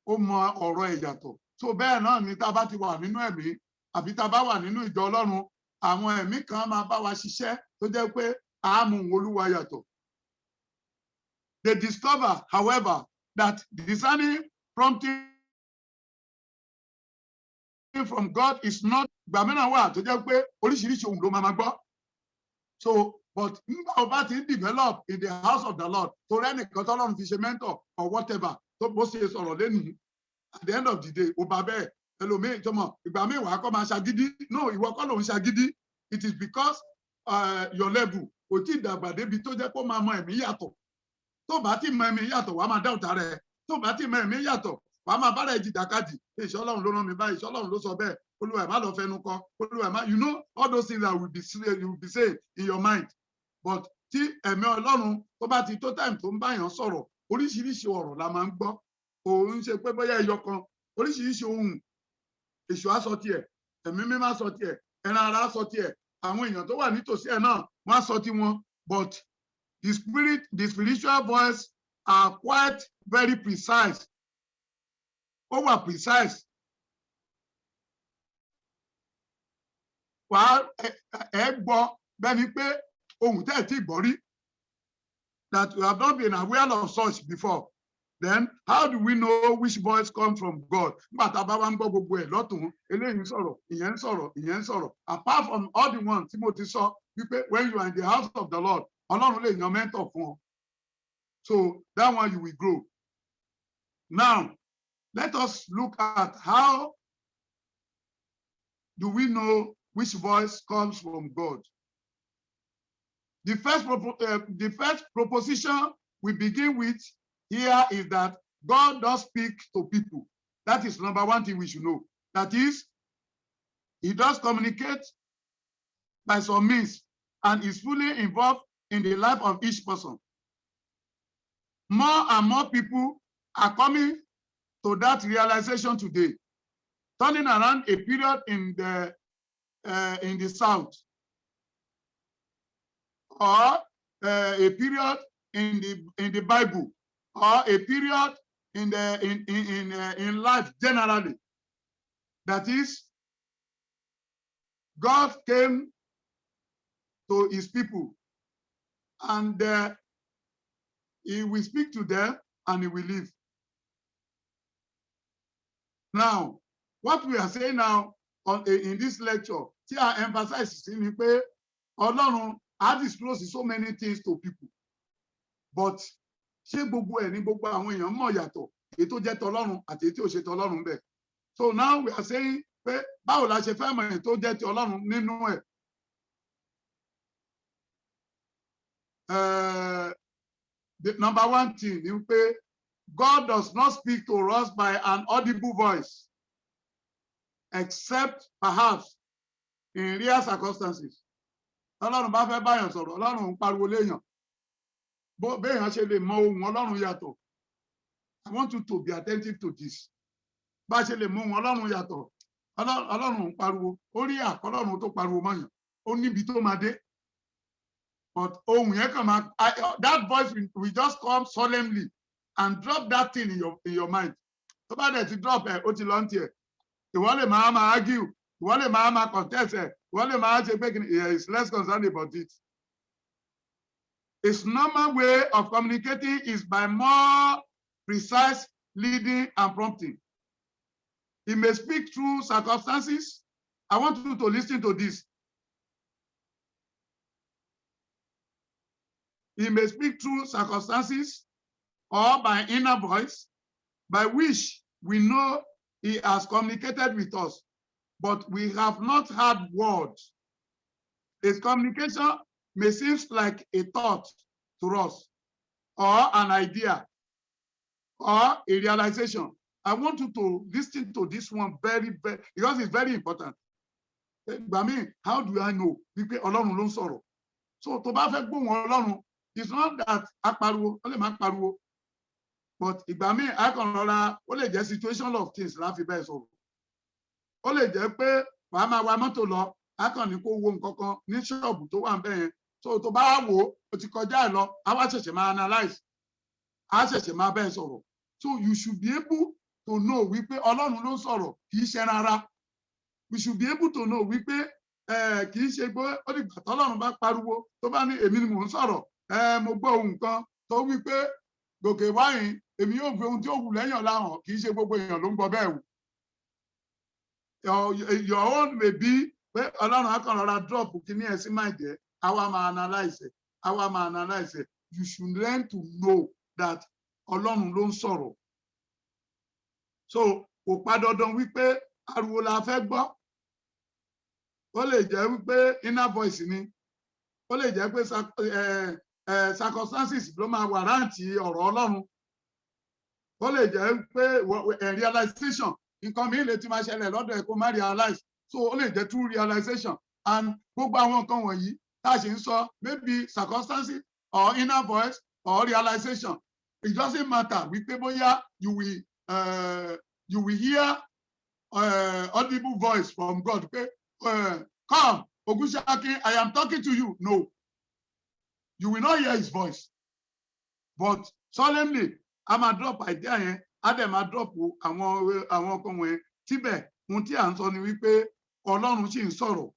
Speaker 3: Ó mọ ọ̀rọ̀ ẹ̀ yàtọ̀. So bẹ́ẹ̀ náà ni tá a bá ti wà nínú ẹ̀mí, àbí tá a bá wà nínú ìjọ Ọlọ́run, àwọn ẹ̀mí kan máa bá wa ṣiṣẹ́ tó jẹ́ pé àámú Olúwa yàtọ̀. They discover, however, that discerning prompting from God is not gbàmínà wà tó jẹ́ pé oríṣiríṣi ohun ló máa gbọ́. So, but nígbà wo bá ti develop in the house of the Lord, tó rẹ́nìkan tọ́lọ́run fi ṣe mentor or whatever, tó bó ṣe sọ̀rọ̀ lẹ́nìí, at the end of the day, ó bá bẹ́ẹ̀, ẹlòmíì jọmọ, ìgbà míì wàá kọ́ máa ṣagídí. No, ìwọ kọ́ ló ń ṣagídí. It is because your level kò tí ì dàgbà débi tó jẹ́ kó máa mọ ẹ̀mí yàtọ̀. Tó bá ti mọ ẹ̀mí yàtọ̀, wàá máa dá òtá rẹ̀. Tó bá ti mọ ẹ̀mí yàtọ̀, wàá máa bá rẹ̀ jìjàkadì. Ìṣọ́ Ọlọ́run ló rán mi báyìí, ìṣọ́ Ọlọ́run ló sọ bẹ́ẹ̀. Olúwa ẹ̀ má lọ fẹnu kọ. Olúwa ẹ̀ má, you know all those things that you will be saying in your mind. But tí ẹ̀mí Ọlọ́run tó bá ti tó time tó ń báyàn sọ̀rọ̀, oríṣiríṣi ọ̀rọ̀ la máa ń gbọ́. Òun ṣe pé bóyá ẹyọ kan, oríṣiríṣi ohun. Èṣù á sọ tiẹ̀, ẹ̀mí mímọ́ á sọ tiẹ̀, ẹran ara á sọ tiẹ̀, àwọn èèyàn tó wà nítòsí ẹ̀ náà wọ́n á sọ tiwọn. But the spiritual voice are quite very precise. Ó wà precise. Wàá ẹ gbọ́ bẹ́ni pé ohun tẹ́ ẹ̀ tí gbọ́ rí, that you have not been aware of such before. Then how do we know which voice comes from God? Nígbà tá a bá wá ń gbọ́ gbogbo ẹ̀ lọ́tùn, eléyìí ń sọ̀rọ̀, ìyẹn ń sọ̀rọ̀, ìyẹn ń sọ̀rọ̀. Apart from all the ones tí mo ti sọ wípé when you are in the house of the Lord, Ọlọ́run lè yan mentor fún ọ. So that one you will grow. Now, let us look at how do we know which voice comes from God. The first proposition we begin with here is that God does speak to people. That is number one thing we should know. That is, he does communicate by some means and is fully involved in the life of each person. More and more people are coming to that realization today, turning around a period in the South, or a period in the Bible, or a period in life generally. That is, God came to his people, and he will speak to them and he will live. Now, what we are saying now in this lecture, see, I emphasize in pé Ọlọ́run has disclosed so many things to people, but ṣé gbogbo ẹ̀ ní gbogbo àwọn èèyàn mọ̀ yàtọ̀, èyí tó jẹ́ tọlọ́run àti èyí tí ò ṣe tọlọ́run bẹ́ẹ̀. So now we are saying pé báwo la ṣe fẹ́ mọ̀ èyí tó jẹ́ ti Ọlọ́run nínú ẹ̀. The number one thing is pé God does not speak to us by an audible voice, except perhaps in rare circumstances. Ọlọ́run bá fẹ́ báyàn sọ̀rọ̀, Ọlọ́run ń pariwo léèyàn. Béèyàn ṣe lè mọ ohùn Ọlọ́run yàtọ̀. I want you to be attentive to this. Bá ṣe lè mọ ohùn Ọlọ́run yàtọ̀. Ọlọ́run ń pariwo. Ó rí àkọ́lọ́run tó pariwo mọ́yàn. Ó níbi tó máa dé. But ohùn yẹn kàn máa, that voice will just come solemnly and drop that thing in your mind. So bá dẹ̀ ti drop ẹ̀, ó ti lọ ń tiẹ̀. Ìwọ lè máa argue, ìwọ lè máa contest ẹ̀, ìwọ lè máa ṣe pé he is less concerned about it. Its normal way of communicating is by more precise leading and prompting. He may speak through circumstances. I want you to listen to this. He may speak through circumstances or by inner voice, by which we know he has communicated with us, but we have not had words. His communication may seem like a thought to us, or an idea, or a realization. I want you to listen to this one very, because it's very important. I mean, how do I know? Because Ọlọ́run ló ń sọ̀rọ̀. So tó bá fẹ́ gbóhùn Ọlọ́run, it's not that a pariwo, ó lè má pariwo, but ìgbà míì a kàn rọra, ó lè jẹ́ situation of things la fi bẹ́ẹ̀ sọ̀rọ̀. Ó lè jẹ́ pé wàá máa wa mọ́tò lọ, a kàn ní kó wo nǹkan kan ní ṣọ́ọ̀bù tó wà níbẹ̀ yẹn. So tó bá wò ó ti kọjá ẹ̀ lọ, a wá ṣẹ̀ṣẹ̀ máa analyze, a ṣẹ̀ṣẹ̀ máa bẹ́ẹ̀ sọ̀rọ̀. So you should be able to know wípé Ọlọ́run ló ń sọ̀rọ̀, kì í ṣe rárá. We should be able to know wípé kì í ṣe pé ó dìgbà tọ́lọ́run bá pariwo tó bá ní èmi ni mò ń sọ̀rọ̀, mo gbọ́ ohun kan tó wípé gòkè wáyìn èmi yóò fi ohun tí ó wù lẹ́yìn ọ̀la hàn, kì í ṣe gbogbo èèyàn ló ń gbọ́ bẹ́ẹ̀ wù. Your own may be pé Ọlọ́run á kàn rọra drop kíní ẹ̀ sí máa jẹ́, àwa máa analyse ẹ̀, àwa máa analyse ẹ̀. You should learn to know that Ọlọ́run ló ń sọ̀rọ̀. So kò pa dandan wípé ariwo la fẹ́ gbọ́. Ó lè jẹ́ wípé inner voice ni. Ó lè jẹ́ pé circumstances ló máa wàrántì ọ̀rọ̀ Ọlọ́run. Ó lè jẹ́ pé realization, nǹkan mi lè ti máa ṣẹlẹ̀ lọ́dọ̀ ẹ̀ kó má realize. So ó lè jẹ́ true realization. And gbogbo àwọn nǹkan wọ̀nyí tá a ṣe ń sọ, maybe circumstances or inner voice or realization. It doesn't matter wípé bóyá you will hear audible voice from God. Okay? Come, Ogunsaki, I am talking to you. No, you will not hear his voice. But solemnly, I'm a drop idea yẹn, Adam a drop àwọn ọkọ wọn tíbẹ̀ ohun tí à ń sọ ni wípé Ọlọ́run sì ń sọ̀rọ̀.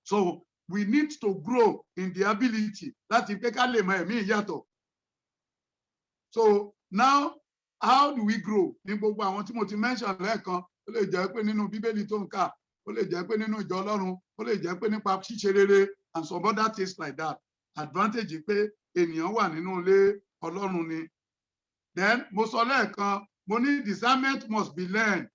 Speaker 3: So we need to grow in the ability láti pé ká lè mọ ẹ̀mí ìyàtọ̀. So now, how do we grow? Ní gbogbo àwọn tí mo ti mention lẹ́ẹ̀kan, ó lè jẹ́ pé nínú Bíbélì tó ń kà, ó lè jẹ́ pé nínú ìjọ Ọlọ́run, ó lè jẹ́ pé nípa ṣíṣe rere and some other things like that. Advantage pé ènìyàn wà nínú ilé Ọlọ́run ni. Then mo sọ lẹ́ẹ̀kan, mo ní discernment must be learned.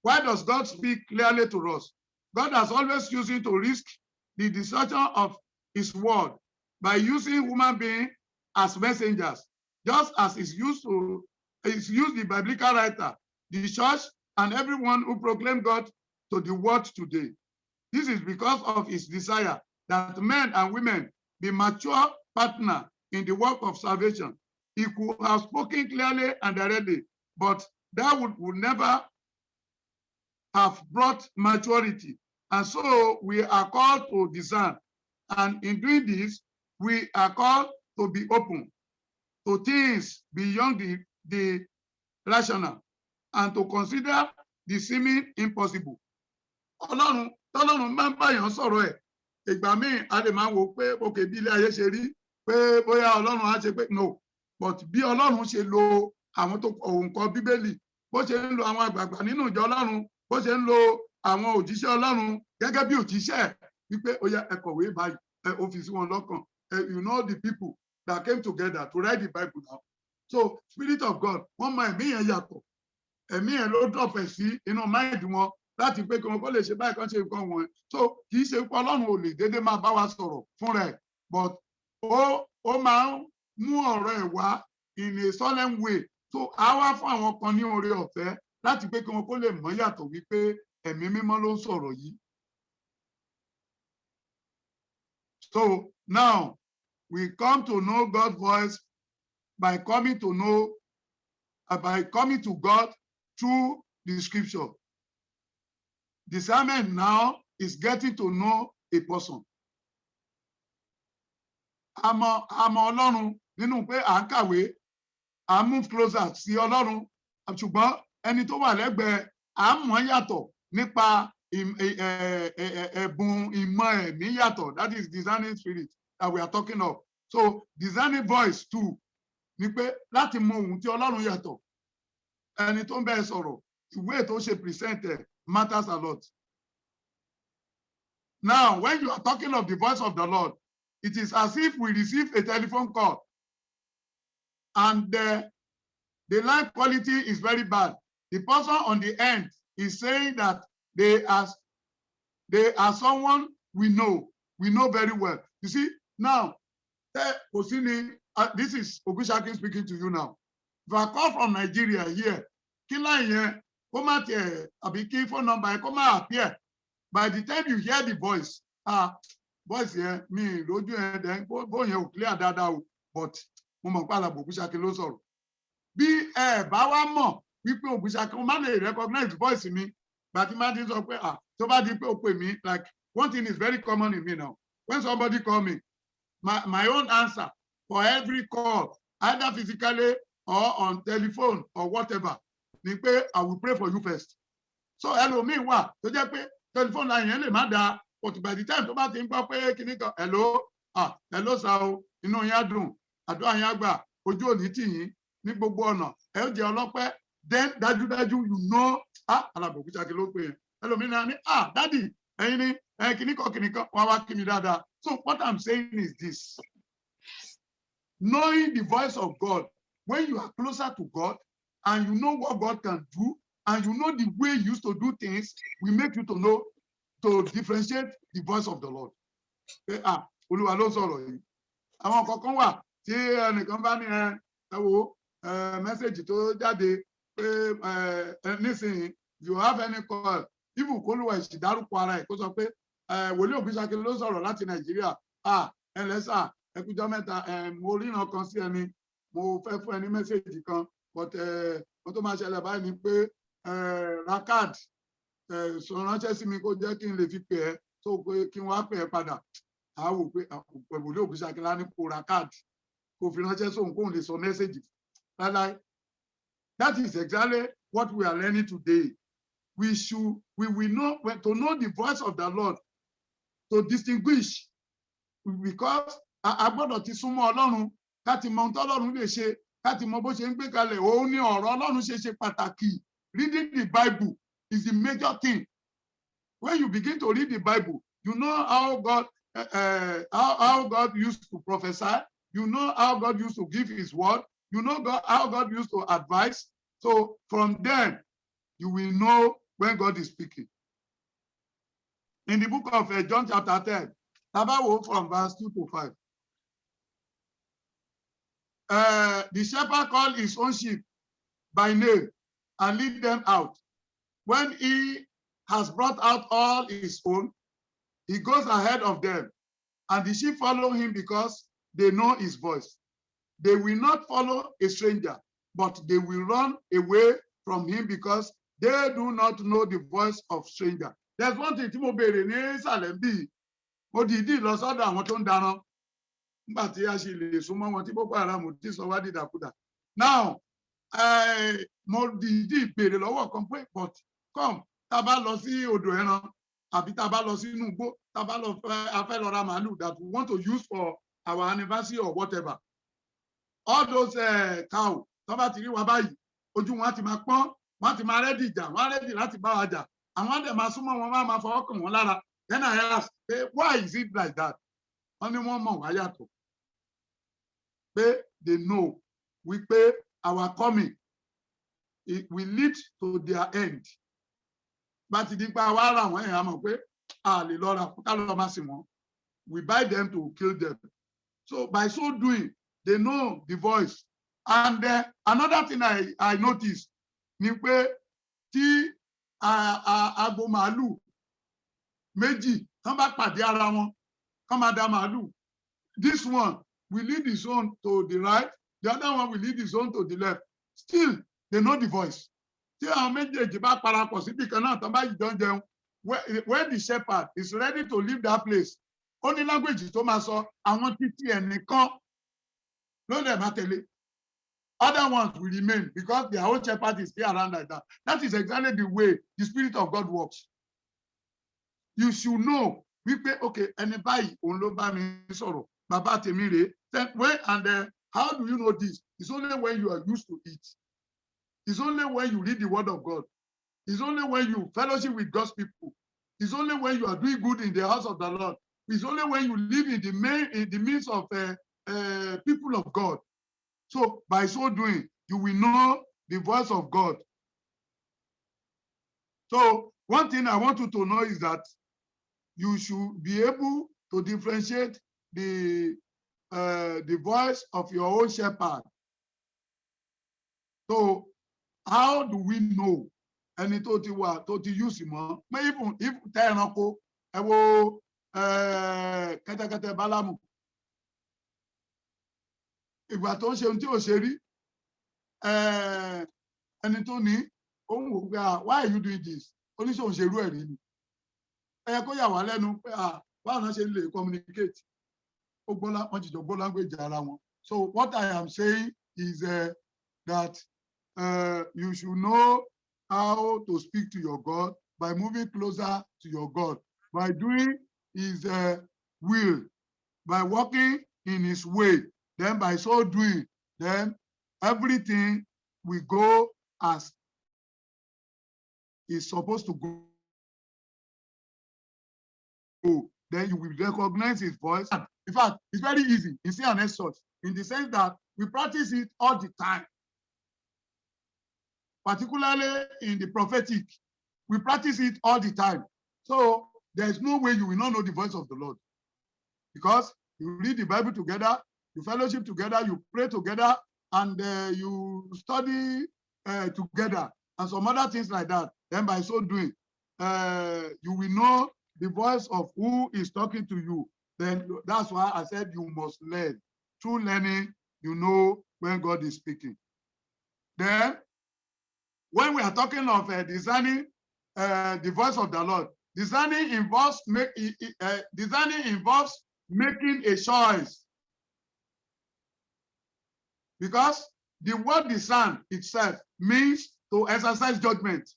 Speaker 3: Why does God speak clearly to us? God has always chosen to risk the destruction of his word by using human beings as messengers, just as is used the biblical writer, the church, and everyone who proclaim God to the world today. This is because of his desire that men and women be mature partners in the work of salvation. He could have spoken clearly and directly, but that would never have brought maturity. And so we are called to discern. And in doing this, we are called to be open to things beyond the rational and to consider the seeming impossible. Ọlọ́run máa ń báyàn sọ̀rọ̀ ẹ̀. Ìgbà míì a lè máa wò pé òkè bí ilé ayé ṣe rí pé bóyá Ọlọ́run á ṣe pé no, but bí Ọlọ́run ṣe lo àwọn tó òǹkọ Bíbélì, bó ṣe ń lo àwọn àgbààgbà nínú ìjọ Ọlọ́run, bó ṣe ń lo àwọn òjíṣẹ́ Ọlọ́run gẹ́gẹ́ bí òjíṣẹ́ wípé ó yá ẹ kọ̀wé báyìí, ó fi sí wọn lọ́kàn. You know the people that came together to write the Bible now. So Spirit of God, wọ́n mọ ẹ̀mí yẹn yàtọ̀. Ẹ̀mí yẹn ló dọ̀fẹ̀ sí inú máìdì wọn láti pé kí wọn kó lè ṣe báyìí kan ṣe nǹkan wọn. So kì í ṣe pé Ọlọ́run ò lè déédéé máa bá wa sọ̀rọ̀ fún rẹ̀, but ó máa ń mú ọ̀rọ̀ ẹ̀ wá in a solemn way. So á wá fún àwọn kan ní oore ọ̀fẹ́ láti pé kí wọn kó lè mọ̀ yàtọ̀ wípé ẹ̀mí mímọ́ ló ń sọ̀rọ̀ yìí. So now we come to know God's voice by coming to God through the scripture. Discernment now is getting to know a person. Àmọ́ Ọlọ́run nínú pé à ń kàwé, à ń move closer sí Ọlọ́run, ṣùgbọ́n ẹni tó wà lẹ́gbẹ̀ẹ́ à ń mọ̀ yàtọ̀ nípa ẹ̀bùn ìmọ̀ ẹ̀mí yàtọ̀. That is discerning spirit that we are talking of. So discerning voice too ni pé láti mọ ohun tí Ọlọ́run yàtọ̀. Ẹni tó ń bẹ sọ̀rọ̀, ìwé tó ṣe present matters a lot. Now, when you are talking of the voice of the Lord, it is as if we receive a telephone call and the line quality is very bad. The person on the end is saying that they are someone we know very well. You see, now, this is Ogunshakin speaking to you now. If I call from Nigeria here, phone number, appear. By the time you hear the voice, voice here, me, roju then clear that, but Ogunshakin ló sọ̀rọ̀. Bí bá wá mọ̀ wípé Ogunshakin má lè recognize voice mi, but imagine sọ pé tó bá di pé ó pè mí, like one thing is very common in me now. When somebody call me, my own answer for every call, either physically or on telephone or whatever, ni pé I will pray for you first. So ẹlòmíì wà tó jẹ́ pé telephone line yẹn lè má dáa, but by the time tó bá ti ń gbọ́ pé kíní kan hello sir o, inú yín á dùn, àdúrà yín á gbà, ojú òní tì yín ní gbogbo ọ̀nà, ẹ ó jẹ́ ọlọ́pẹ́, then dájúdájú you know Alàgbà Ògúnṣakí ló pè é. Ẹlòmíì náà ní daddy ẹ̀yin ni kíní kan wá wá kí mi dáadáa. So what I'm saying is this: knowing the voice of God, when you are closer to God and you know what God can do, and you know the way you used to do things, will make you to differentiate the voice of the Lord. Olúwa ló sọ̀rọ̀ yìí. Àwọn kankan wà tí ẹnìkan bá ní message tó jáde pé nísìnyí, you have any call, even kólúwa ìṣìdárúkọ ara ẹ̀ kó sọ pé Wòlíì Ògúnṣakí ló sọ̀rọ̀ láti Nàìjíríà. Ẹlẹ́sà ẹkújọ́ mẹ́ta, mo ríran kan sí ẹni, mo fẹ́ fún ẹni message kan, but wọ́n tó máa ṣẹlẹ̀ báyìí ni pé ra card sọ ránṣẹ́ sí mi kó jẹ́ kí n lè fi pè ẹ́, tó pé kí n wá pè ẹ́ padà. A wò pé Wòlíì Ògúnṣakí lá ní kó ra card kó fi ránṣẹ́ sóhun kóhun lè sọ message láíláí. That is exactly what we are learning today. We will know to know the voice of the Lord, to distinguish, because a gbọ́dọ̀ ti súnmọ́ Ọlọ́run káti mọ ohun tí Ọlọ́run lè ṣe, káti mọ bó ṣe ń gbé kalẹ̀. Òun ni ọ̀rọ̀ Ọlọ́run ṣe pàtàkì. Reading the Bible is the major thing. When you begin to read the Bible, you know how God used to prophesy. You know how God used to give His word. You know how God used to advise. So from then, you will know when God is speaking. In the book of John chapter 10, from verse 2 to 5. The shepherd called his own sheep by name and lead them out. When he has brought out all his own, he goes ahead of them, and the sheep follow him because they know his voice. They will not follow a stranger, but they will run away from him because they do not know the voice of stranger. There's one thing tí mo béèrè ní Sàlẹ̀ bí, mo dìídì lọ sọ́dọ̀ àwọn tó ń darán nígbà tí a ṣe lè súnmọ́ wọn tí Boko Haram ti sọ wá dìdàkudà. Now, mo dìídì béèrè lọ́wọ́ kan pé, but come, tá bá lọ sí odò ẹran àbí tá bá lọ sínú igbó, tá bá lọ fẹ́ lọ ra màálù that we want to use for our anniversary or whatever. All those cow, tó bá ti rí wa báyìí, ojú wọn ti máa pọ́n, wọ́n ti máa rẹ́dì ìjà, wọ́n rẹ́dì láti bá wa jà. Àwọn àdè máa súnmọ́ wọn, wọ́n máa fọwọ́ kàn wọ́n lára. Then I ask, why is it like that? Wọ́n ní wọ́n mọ̀ wá yàtọ̀. Pé they know we pay our coming, it will lead to their end. But the power when I am pé a lè lọ ra ká lọ máa sìn wọ́n. We buy them to kill them. So by so doing, they know the voice. And another thing I noticed ni pé tí agbo màálù méjì tán bá pàdé ara wọn, kán máa da màálù. This one will lead his own to the right, the other one will lead his own to the left. Still, they know the voice. Tí àwọn méjèèjì bá parapọ̀ síbi kan náà tán bá jọ jẹun, when the shepherd is ready to leave that place, ó ní language tó máa sọ, àwọn títí ẹnìkan No, them actually. Other ones will remain because their own shepherd is here around like that. That is exactly the way the Spirit of God works. You should know. We pay, okay, anybody on lo ba mi sọ̀rọ̀, baba tèmi rè. Then when and how do you know this? It's only when you are used to it. It's only when you read the word of God. It's only when you fellowship with God's people. It's only when you are doing good in the house of the Lord. It's only when you live in the midst of people of God. So by so doing, you will know the voice of God. So one thing I want you to know is that you should be able to differentiate the voice of your own shepherd. So how do we know? Ẹni tó ti wà tó ti use mọ́, even if tẹ́ ẹranko, ẹ wo kẹ́tẹ́kẹ́tẹ́ Bálámù. Ìgbà tó ń ṣe ohun tí ò ṣe rí, ẹni tó ní, ó ń wò pé why are you doing this? Oníṣòwò ṣerú ẹ̀ rí ni. Ẹ kó yà wá lẹ́nu pé báwo náà ṣe ń lè communicate. Ó gbọ́lá, wọ́n jìjọ gbọ́ language ara wọn. So what I am saying is that you should know how to speak to your God by moving closer to your God, by doing his will, by walking in his way. Then by so doing, then everything will go as it's supposed to go. Then you will recognize his voice. In fact, it's very easy in CNS Church in the sense that we practice it all the time. Particularly in the prophetic, we practice it all the time. So there's no way you will not know the voice of the Lord. Because you read the Bible together, you fellowship together, you pray together, and you study together, and some other things like that. Then by so doing, you will know the voice of who is talking to you. Then that's why I said you must learn. Through learning, you know when God is speaking. Then, when we are talking of discerning the voice of the Lord, discerning involves making a choice. Because the word discern itself means to exercise judgment.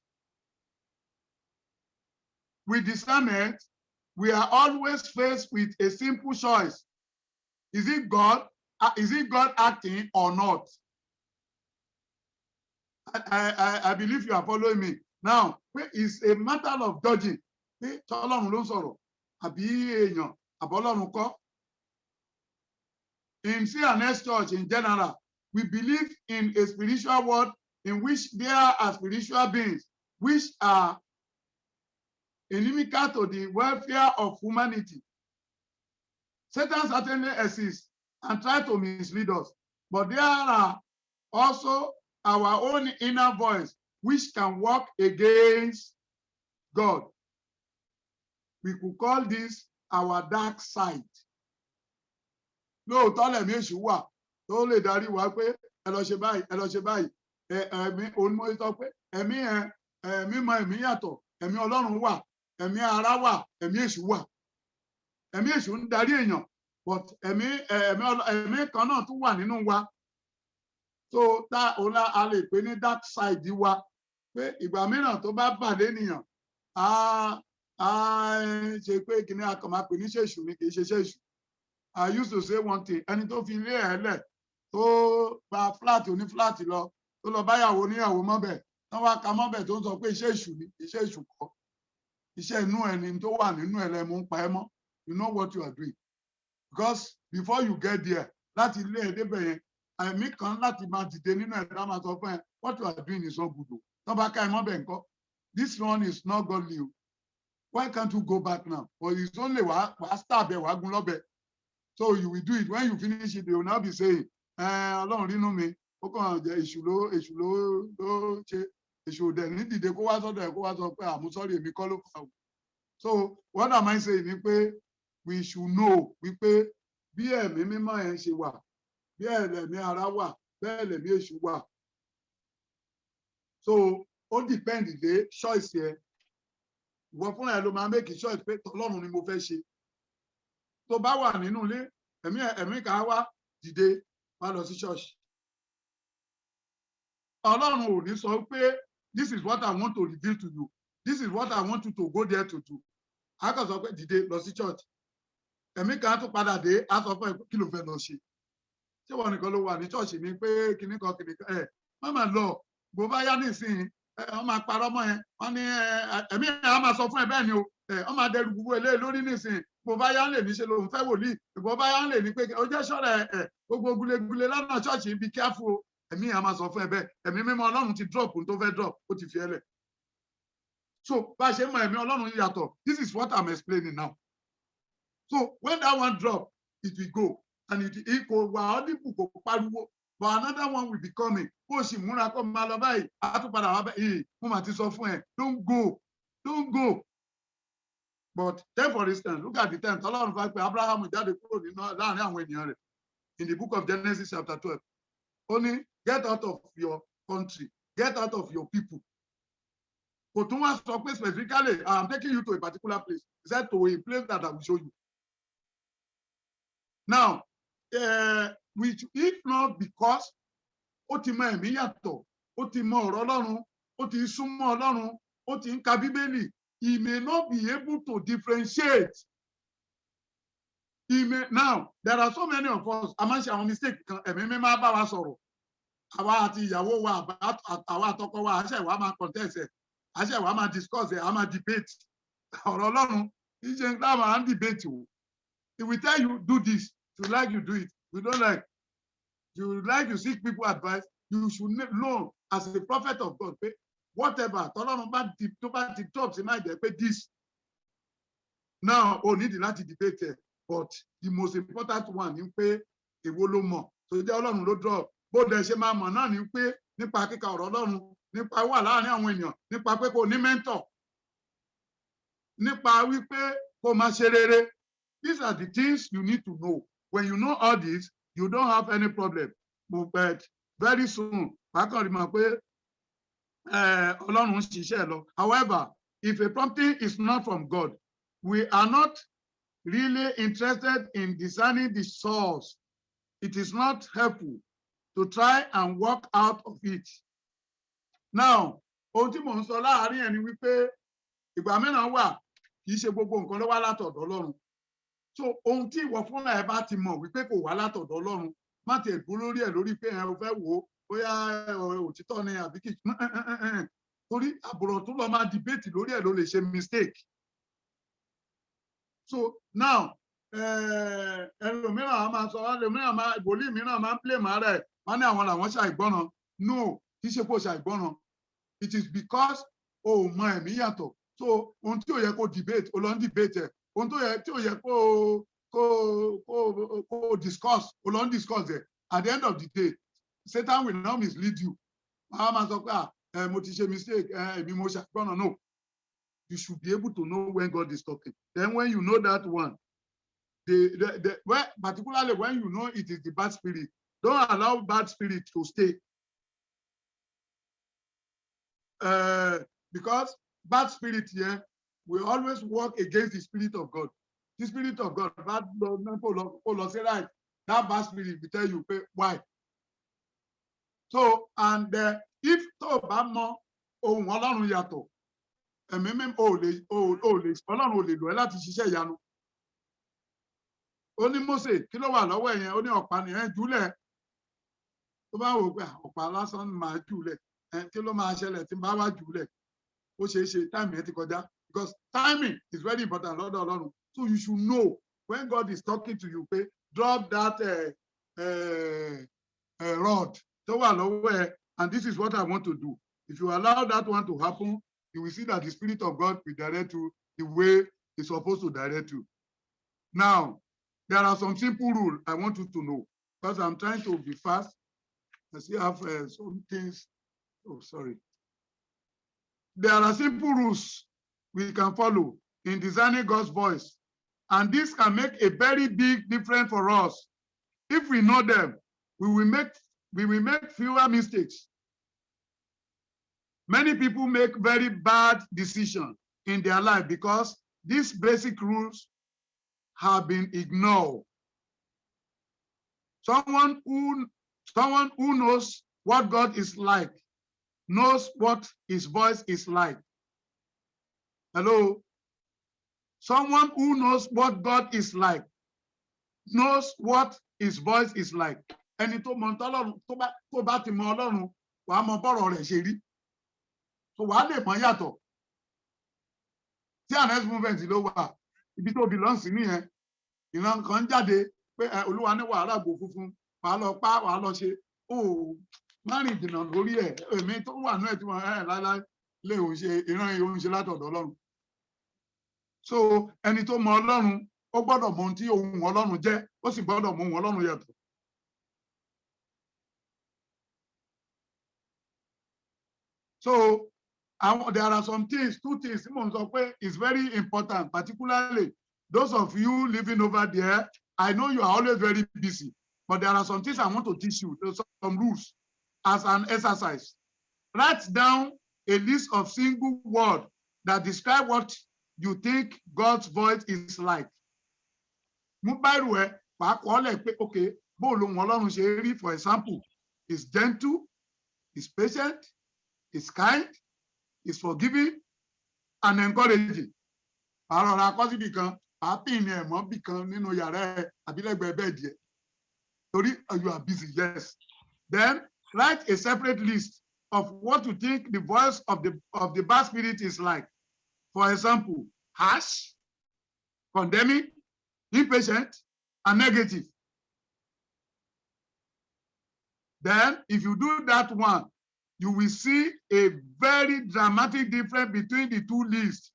Speaker 3: With discernment, we are always faced with a simple choice. Is it God acting or not? I believe you are following me. Now, it's a matter of judging. In CNS Church in general, we believe in a spiritual world in which there are spiritual beings which are inimical to the welfare of humanity. Satan certainly exists and tries to mislead us, but there are also our own inner voice which can work against God. We could call this our dark side. Lóòótọ́ lẹ̀mí èṣù wà tó lè darí wa pé ẹ lọ ṣe báyìí, ẹ lọ ṣe báyìí. Ẹ̀mí onímọ̀ sọ pé ẹ̀mí mọ ẹ̀mí yàtọ̀, ẹ̀mí Ọlọ́run wà, ẹ̀mí ara wà, ẹ̀mí èṣù wà. Ẹ̀mí èṣù ń darí èèyàn, but ẹ̀mí kan náà tún wà nínú wa. So that a lè pè ní dark side wa pé ìgbà mìíràn tó bá bà lénìyàn ṣe pé kìnìún akọ̀mọ̀ pè ní ṣèṣù ni kì í ṣe ṣèṣù. I used to say one thing, ẹni tó fi ilé ẹ̀ lẹ̀ tó gba flat oní flat lọ tó lọ báyàwó níyàwó mọ́bẹ̀ tán wá ka mọ́bẹ̀ tó ń sọ pé iṣẹ́ èṣù ni iṣẹ́ èṣù kọ́. Iṣẹ́ inú ẹni tó wà nínú ẹ̀ lẹ́mu ń pa ẹ́ mọ́. You know what you are doing. Because before you get there, láti ilé ẹ̀ débẹ̀ yẹn, àmì kan láti máa dìde nínú ẹ̀dá máa sọ fún ẹ, what you are doing is not good. Tán bá ká ẹ mọ́bẹ̀ ńkọ́. This one is not godly. Why can't you go back now? But it's only wàá stab ẹ̀ wàá gun lọ́bẹ̀. So you will do it. When you finish it, they will now be saying, Ọlọ́run rínú mi, ó kàn jẹ́ èṣù ló ṣe, èṣù dẹ̀ ní dìde kó wá sọ́dọ̀ ẹ̀ kó wá sọ pé àmúsọ́rí èmi kọ́ ló fà ó. So what am I saying ni pé we should know wípé bí ẹ̀mí mímọ́ yẹn ṣe wà, bí ẹ̀mí ara wà, bẹ́ẹ̀ lẹ̀mí èṣù wà. So ó depend lé choice yẹn. Ìwọ fúnra ẹ ló máa make choice pé Ọlọ́run ni mo fẹ́ ṣe. Tó bá wà nínú ilé, ẹ̀mí kan wá dìde, wá lọ sí church. Ọlọ́run ò ní sọ pé this is what I want to reveal to you. This is what I want you to go there to do. A kàn sọ pé dìde lọ sí church. Ẹ̀mí kan tún padà dé, a sọ fún ẹ kí ló fẹ́ lọ ṣe. Ṣé wọn nìkan ló wà ní church ni pé kinní kan má máa lọ. Bó bá yá nísìnyí, wọ́n máa parọ́ mọ́ ẹ. Wọ́n ní ẹ̀mí ẹ̀ á máa sọ fún ẹ bẹ́ẹ̀ ni o. Wọ́n máa dẹrù gbogbo eléyìí lórí nísìnyí. Bó bá yá ń lè ní ṣe lòun fẹ́ wòlíì. Bó bá yá ń lè ní pé ó jẹ́ ṣọ́ra gbogbo gulegule lọ́nà church be careful. Ẹ̀mí ẹ̀ á máa sọ fún ẹ bẹ́ẹ̀. Ẹ̀mí mímọ́ Ọlọ́run ti drop tó fẹ́ drop, ó ti fi ẹ lẹ̀. So bá ṣe mọ ẹ̀mí Ọlọ́run yàtọ̀. This is what I'm explaining now. So when that one drop, it will go. And it go wà audible kò pariwo. But another one will be coming. Ó sì múra kó máa lọ báyìí. A tún padà wá báyìí. Mo máa ti sọ fún ẹ. Don't go. Don't go. But take for instance, look at the time. Ọlọ́run fà pé Abraham jáde kúrò nínú láàrin àwọn ènìyàn rẹ̀. In the book of Genesis chapter 12. Ó ní, get out of your country. Get out of your people. Kò tún wá sọ pé specifically, I'm taking you to a particular place. He said to a place that I will show you. Now, if not because ó ti mọ ẹ̀mí yàtọ̀, ó ti mọ ọ̀rọ̀ Ọlọ́run, ó ti súnmọ́ Ọlọ́run, ó ti ń ka Bíbélì, he may not be able to differentiate. Now, there are so many of us, a máa ń ṣe àwọn mistake kan, ẹ̀mí mi máa bá wa sọ̀rọ̀. Àwa àti ìyàwó wa, àwa àtọkọ wa, àṣẹ wa máa contest ẹ̀, àṣẹ wa máa discuss ẹ̀, a máa debate. Ọ̀rọ̀ Ọlọ́run, ìṣe ń gbà máa ń debate o. He will tell you, do this. If you like, you do it. If you don't like, you like, you seek people advice. You should know as a prophet of God, whatever, tọ́lọ́run bá ti talk sí máa jẹ́ pé this. Now, o need láti debate it, but the most important one ni pé èwo ló mọ̀. So jẹ́ Ọlọ́run ló drop. Bó dẹ̀ ṣe máa mọ̀ náà ni pé nípa kíka ọ̀rọ̀ Ọlọ́run, nípa wà láàárín àwọn èèyàn, nípa pé kò ní mentor, nípa wípé kò máa ṣe rere. These are the things you need to know. When you know all this, you don't have any problem. But very soon, however, if a prompting is not from God, we are not really interested in discerning the source. It is not helpful to try and work out of it. Now, ohun tí mò ń sọ láàárín ẹni wípé ìgbà mìíràn wà kì í ṣe gbogbo nǹkan ló wá látọ̀dọ̀ Ọlọ́run. So ohun tí ìwọ fúnra ẹ bá ti mọ̀ wípé kò wá látọ̀dọ̀ Ọlọ́run, má ti ẹ̀dùn lórí ẹ̀ lórí pé ẹ fẹ́ wò ó bóyá òtítọ́ ni àbí kì í. Torí àbùrọ̀ tó lọ máa debate lórí ẹ̀ ló lè ṣe mistake. So now, ẹlòmíràn á máa sọ, ìwòlíì mìíràn máa ń blame ara ẹ̀, wọ́n ní àwọn làwọn ṣàìgbọ́ràn. No, kì í ṣe kó ṣàìgbọ́ràn. It is because o mọ ẹ̀mí yàtọ̀. So ohun tí ò yẹ kó debate, o lọ ń debate ẹ̀. Ohun tí ò yẹ kó discuss, o lọ ń discuss ẹ̀. At the end of the day, Satan will not mislead you. Wọ́n á máa sọ pé mo ti ṣe mistake, èmi mo ṣàìgbọ́ràn. No. You should be able to know when God is talking. Then when you know that one, particularly when you know it is the bad spirit, don't allow bad spirit to stay. Because bad spirit here will always work against the spirit of God. The spirit of God, bad say right, that bad spirit will tell you why. So, and if tó bá mọ ohun Ọlọ́run yàtọ̀, ẹ̀mí mímọ́ Ọlọ́run ò lè lò ẹ́ láti ṣiṣẹ́ ìyanu. Ó ní Mósè, kí ló wà lọ́wọ́ ẹ̀yẹn? Ó ní ọ̀pá ni ẹ̀ jùlẹ̀. Tó bá wò pé ọ̀pá lásán máa jùlẹ̀, kí ló máa ṣẹlẹ̀ tí n bá wá jùlẹ̀? Ó ṣeé ṣe time yẹn ti kọjá. Because timing is very important lọ́dọ̀ Ọlọ́run. So you should know when God is talking to you, drop that rod tó wà lọ́wọ́ ẹ̀, and this is what I want to do. If you allow that one to happen, you will see that the Spirit of God will direct you the way it's supposed to direct you. Now, there are some simple rules I want you to know, because I'm trying to be fast. I still have some things. Oh, sorry. There are simple rules we can follow in discerning God's voice, and this can make a very big difference for us. If we know them, we will make fewer mistakes. Many people make very bad decisions in their life because these basic rules have been ignored. Someone who knows what God is like, knows what his voice is like. Hello? Someone who knows what God is like, knows what his voice is like. Ẹni tó mọ t'Ọlọ́run tó bá ti mọ Ọlọ́run, wàá mọ bọ́rọ̀ rẹ̀ ṣe rí. So wàá lè mọ̀ yàtọ̀. Tí next movement ló wà, ibi tó belong sí nìyẹn. Ìran kan jáde pé Olúwa ní wàhálà gbò funfun, wàá lọ pa, wàá lọ ṣe. Ó má rìn jìnnà lórí ẹ̀. Èmi tó wà náà tí wọ́n láíláí lè òun ṣe ìran yìí òun ṣe látọ̀dọ̀ Ọlọ́run. So ẹni tó mọ Ọlọ́run, ó gbọ́dọ̀ mọ ohun tí ohun Ọlọ́run jẹ́, ó sì gbọ́dọ̀ mọ ohun Ọlọ́run yàtọ̀. So there are some things, two things is very important, particularly those of you living over there. I know you are always very busy, but there are some things I want to teach you, some rules as an exercise. Write down a list of single words that describe what you think God's voice is like. Okay, for example, is gentle, is patient, is kind, is forgiving, and encouraging. You are busy, yes. Then write a separate list of what you think the voice of the bad spirit is like. For example, harsh, condemning, impatient, and negative. Then, if you do that one, you will see a very dramatic difference between the two lists.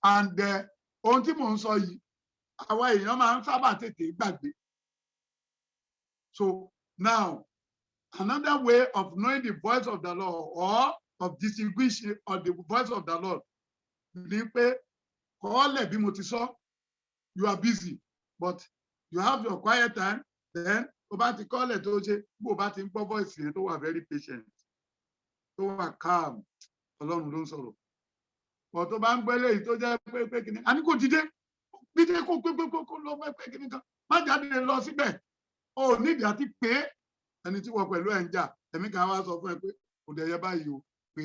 Speaker 3: And ohun tí mò ń sọ yìí, àwa èèyàn máa ń sábà tètè gbàgbé. So now, another way of knowing the voice of the Lord or of distinguishing the voice of the Lord ni pé kọ́ọ́lẹ̀ bí mo ti sọ, you are busy, but you have your quiet time, then o bá ti kọ́ọ́lẹ̀ tó ṣe, bó o bá ti ń gbọ́ voice yẹn tó wà very patient, tó wà calm, Ọlọ́run ló ń sọ̀rọ̀. But tó bá ń gbẹ́lẹ̀ yìí tó jẹ́ pé kìíní, a ní kò dìde, dídé kó lọ pé kìíní kan, má jáde lọ síbẹ̀. O nídìí àti pé ẹni tí wọ́n pẹ̀lú ẹ̀ ń jà, ẹ̀mí kan wá sọ fún ẹ pé kò dẹ̀ yẹ báyìí o, pé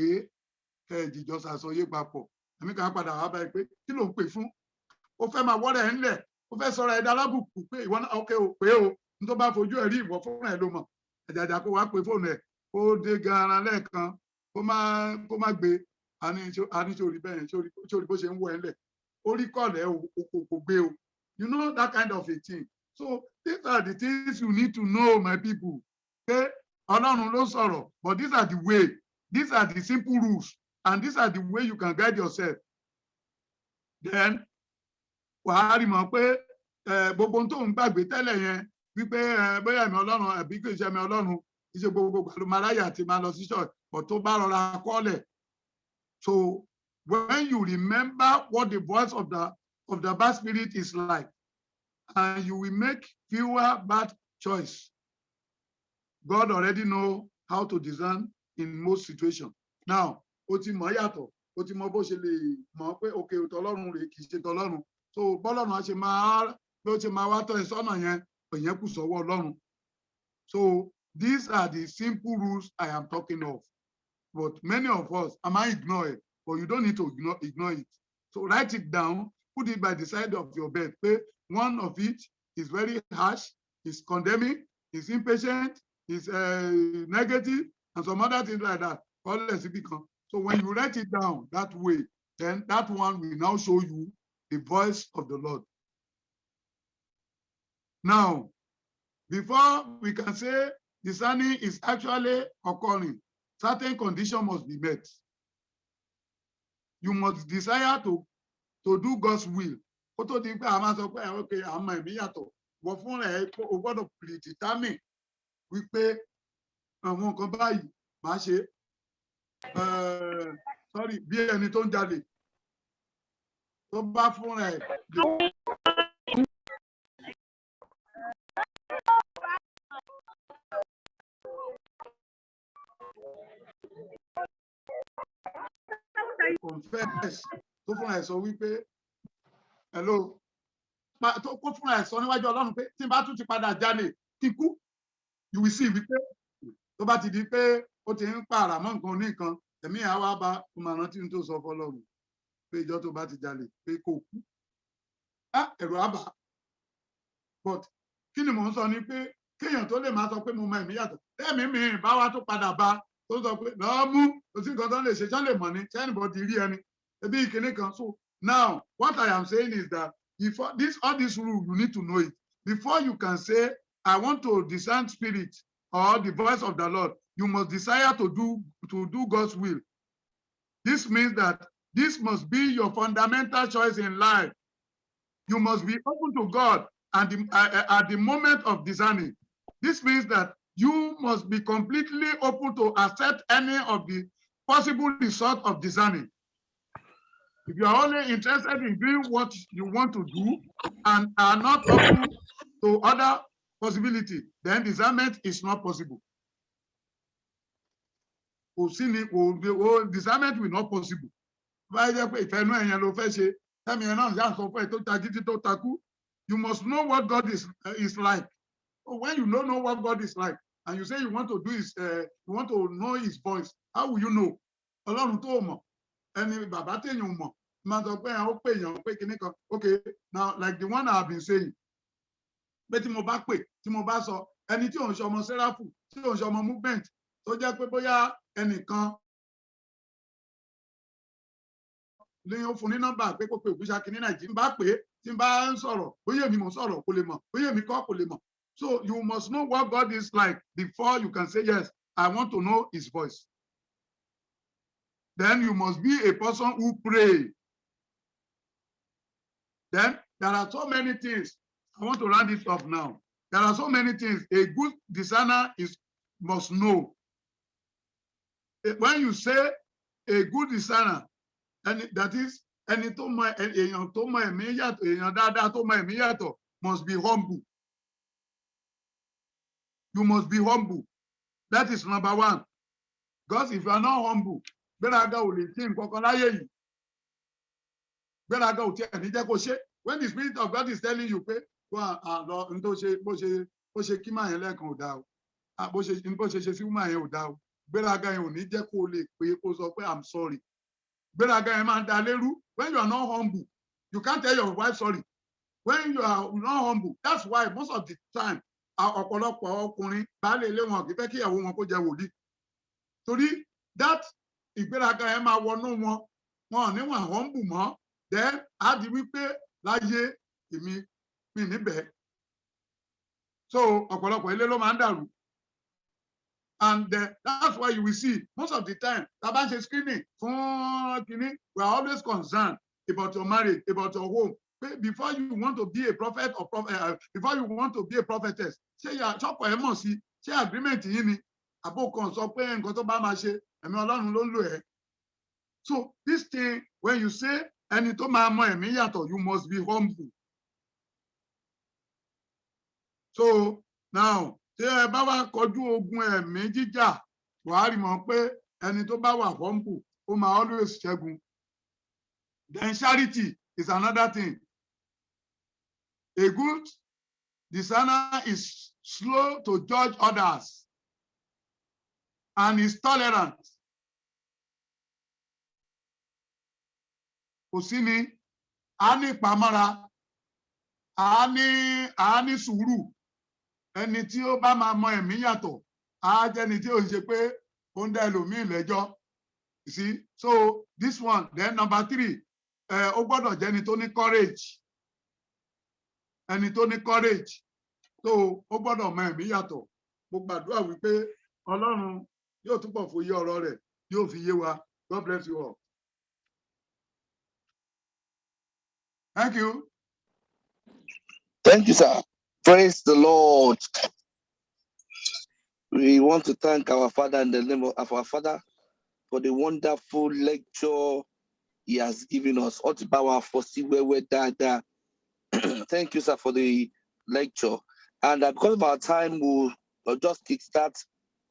Speaker 3: kẹ́ ẹ jìjọ ṣàsọyé papọ̀. Ẹ̀mí kan padà wá báyìí pé kí ló ń pè fún? Ó fẹ́ máa wọ́rẹ̀ ẹ̀ ńlẹ̀, ó fẹ́ sọ̀rọ̀ ẹ̀dá alábùkù pé ìwọ náà ókè o pé o, ní tó bá fojú ẹ̀ rí ìwọ fúnra ẹ̀ ló mọ̀. Àjàjà kó wá pé fóònù ẹ̀, kó dé gan-an lẹ́ẹ̀kan, kó má gbé, a ní sórí bẹ́ẹ̀, sórí bó ṣe ń wọ ẹ̀ ńlẹ̀. Orí kọ̀ọ̀lẹ̀ kò gbé o. You know that kind of a thing. So these are the things you need to know, my people. Okay? Ọlọ́run ló sọ̀rọ̀, but these are the way. These are the simple rules, and these are the way you can guide yourself. Then, wàá rí mọ̀ pé gbogbo tó ń gbàgbé tẹ́lẹ̀ yẹn wípé bóyá ẹ̀mí Ọlọ́run àbí kò ṣe ẹ̀mí Ọlọ́run kì í ṣe gbogbo pẹ̀lú maráyà àti máa lọ sí church, but tó bá rọra kọ́lẹ̀. So when you remember what the voice of the bad spirit is like, and you will make fewer bad choices. God already know how to discern in most situations. Now, ó ti mọ̀ yàtọ̀, ó ti mọ̀ bó ṣe lè mọ̀ pé okay, t'Ọlọ́run rèé kì í ṣe t'Ọlọ́run. So bọ́lọ́run á ṣe máa wá tọ́ ẹ sọ́nà yẹn, ìyẹn kù sọ́wọ́ Ọlọ́run. So these are the simple rules I am talking of. But many of us, I might ignore it, but you don't need to ignore it. So write it down, put it by the side of your bed. One of it is very harsh, is condemning, is impatient, is negative, and some other things like that. So when you write it down that way, then that one will now show you the voice of the Lord. Now, before we can say discerning is actually occurring, certain conditions must be met. You must desire to do God's will. Okay, I'm a yàtọ̀. Wọ́n fún ẹ̀ o gbọ́dọ̀ predetermine wípé àwọn nǹkan báyìí máa ṣe. Sorry, bí ẹni tó ń jalè. Tó bá fún ẹ̀. Confess tó fún ẹ̀ sọ wípé hello. kó fúnra ẹ̀ sọ níwájú Ọlọ́run pé tí n bá tún ti padà jalè kí n kú, you will see wípé tó bá ti di pé ó ti ń pààrà mọ́ nǹkan oníkan ẹ̀mí àwa bá ọmọ rántí tó sọ fọ́lọ́run pé ìjọ tó bá ti jalè pé kò kú, ẹ̀rù àbá. But kí ni mò ń sọ ni pé kéèyàn tó lè máa sọ pé mo mọ ẹ̀mí yàtọ̀ tẹ́ẹ̀mí mi bá wá tó padà bá tó sọ pé lọ́ọ́ mú kò sí nǹkan tó lè ṣe ṣán lè mọ̀ ní anybody rí ẹni ẹbí ìkíní kan. So now what I am saying is that before all this rule you need to know it before you can say I want to discern spirit or the voice of the Lord. You must desire to do God's will. This means that this must be your fundamental choice in life. You must be open to God and at the moment of discerning. This means that you must be completely open to accept any of the possible results of discerning. If you are only interested in doing what you want to do and are not open to other possibilities, then discernment is not possible. Discernment will not possible. You must know what God is like. So when you don't know what God is like, and you say you want to do you want to know His voice, how will you know? Okay, now like the one I have been saying, tí mo bá pè tí mo bá sọ ẹni tí òun ṣe ọmọ sẹ́ráfù tí òun ṣe ọmọ movement tó jẹ́ pé bóyá ẹnìkan lẹ́yìn ó fún ní nọ́mbà pé kó pe Ògúnṣakí ní Nàìjíríà bá pè tí n bá ń sọ̀rọ̀ bóyá èmi mò ń sọ̀rọ̀ kò lè mọ̀ bóyá èmi kọ́ kò lè mọ̀. So you must know what God is like before you can say yes, I want to know His voice. Then you must be a person who pray. Then there are so many things. I want to round it up now. There are so many things a good discerner must know. When you say a good discerner, and that is èèyàn tó mọ ẹ̀mí yàtọ̀, èèyàn dáadáa tó mọ ẹ̀mí yàtọ̀ must be humble. You must be humble. That is number one. Because if you are not humble, gbéraga ò lè tí nǹkan kan láyé yìí. Gbéraga ò tí ẹ̀ ní jẹ́ kó ṣe. When the Spirit of God is telling you pé lọ n tó ṣe bó ṣe kí máa yẹn lẹ́ẹ̀kan ò dáa o, bó ṣe ṣe sí máa yẹn ò dáa o, gbéraga yẹn ò ní jẹ́ kó lè pé kó sọ pé I'm sorry. Gbéraga yẹn máa ń da lérú. When you are not humble, you can't tell your wife sorry. When you are not humble, that's why most of the time ọ̀pọ̀lọpọ̀ ọkùnrin baálé ilé wọn kì í fẹ́ kí ìyàwó wọn kó jẹ wòlíì. Torí that ìgbéraga yẹn máa wọnú wọn ò ní wọn humble mọ́. Then á di wípé láyé èmi mi níbẹ̀. So ọ̀pọ̀lọpọ̀ ilé ló máa ń dàrú. And that's why you will see most of the time tá bá ń ṣe screening fún kínní, we are always concerned about your marriage, about your home. Before you want to be a prophet or before you want to be a prophetess, ṣé ṣọ́pọ̀ ẹ̀ mọ̀ sí ṣé agreement yín ni àbò kan sọ pé nǹkan tó bá máa ṣe ẹ̀mí Ọlọ́run ló ń lò ẹ́. So this thing, when you say ẹni tó máa mọ ẹ̀mí yàtọ̀, you must be humble. So now tí ẹ bá wá kọjú ogun ẹ̀mí jíjà, wàá rí mọ̀ pé ẹni tó bá wà humble ó máa always ṣẹ́gun. Then charity is another thing. A good discerner is slow to judge others and is tolerant. Kò sí ni, a ní ìpamọ́ra, a ní sùúrù. Ẹni tí ó bá máa mọ ẹ̀mí yàtọ̀, á jẹ́ni tí ó ń ṣe pé ó ń dá ẹlòmíì lẹ́jọ́. You see? So this one, then number 3, ó gbọ́dọ̀ jẹ́ni tó ní courage. Ẹni tó ní courage. So ó gbọ́dọ̀ mọ ẹ̀mí yàtọ̀. Mo gbàdúrà wípé Ọlọ́run yóò túbọ̀ fòye ọ̀rọ̀ rẹ̀, yóò fi yé wa. God bless you all. Thank you.
Speaker 2: Thank you, sir. Praise the Lord. We want to thank our Father in the name of our Father for the wonderful lecture He has given us. Thank you, sir, for the lecture. And because of our time, we'll just kickstart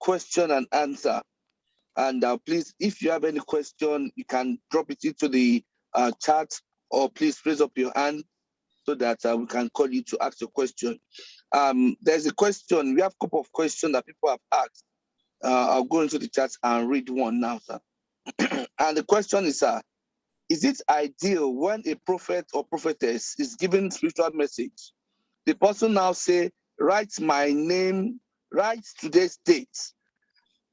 Speaker 2: question and answer. And please, if you have any question, you can drop it into the chat, or please raise up your hand so that we can call you to ask your question. There's a question. We have a couple of questions that people have asked. I'll go into the chat and read one now, sir. And the question is it ideal when a prophet or prophetess is giving spiritual message, the person now say, write my name, write today's date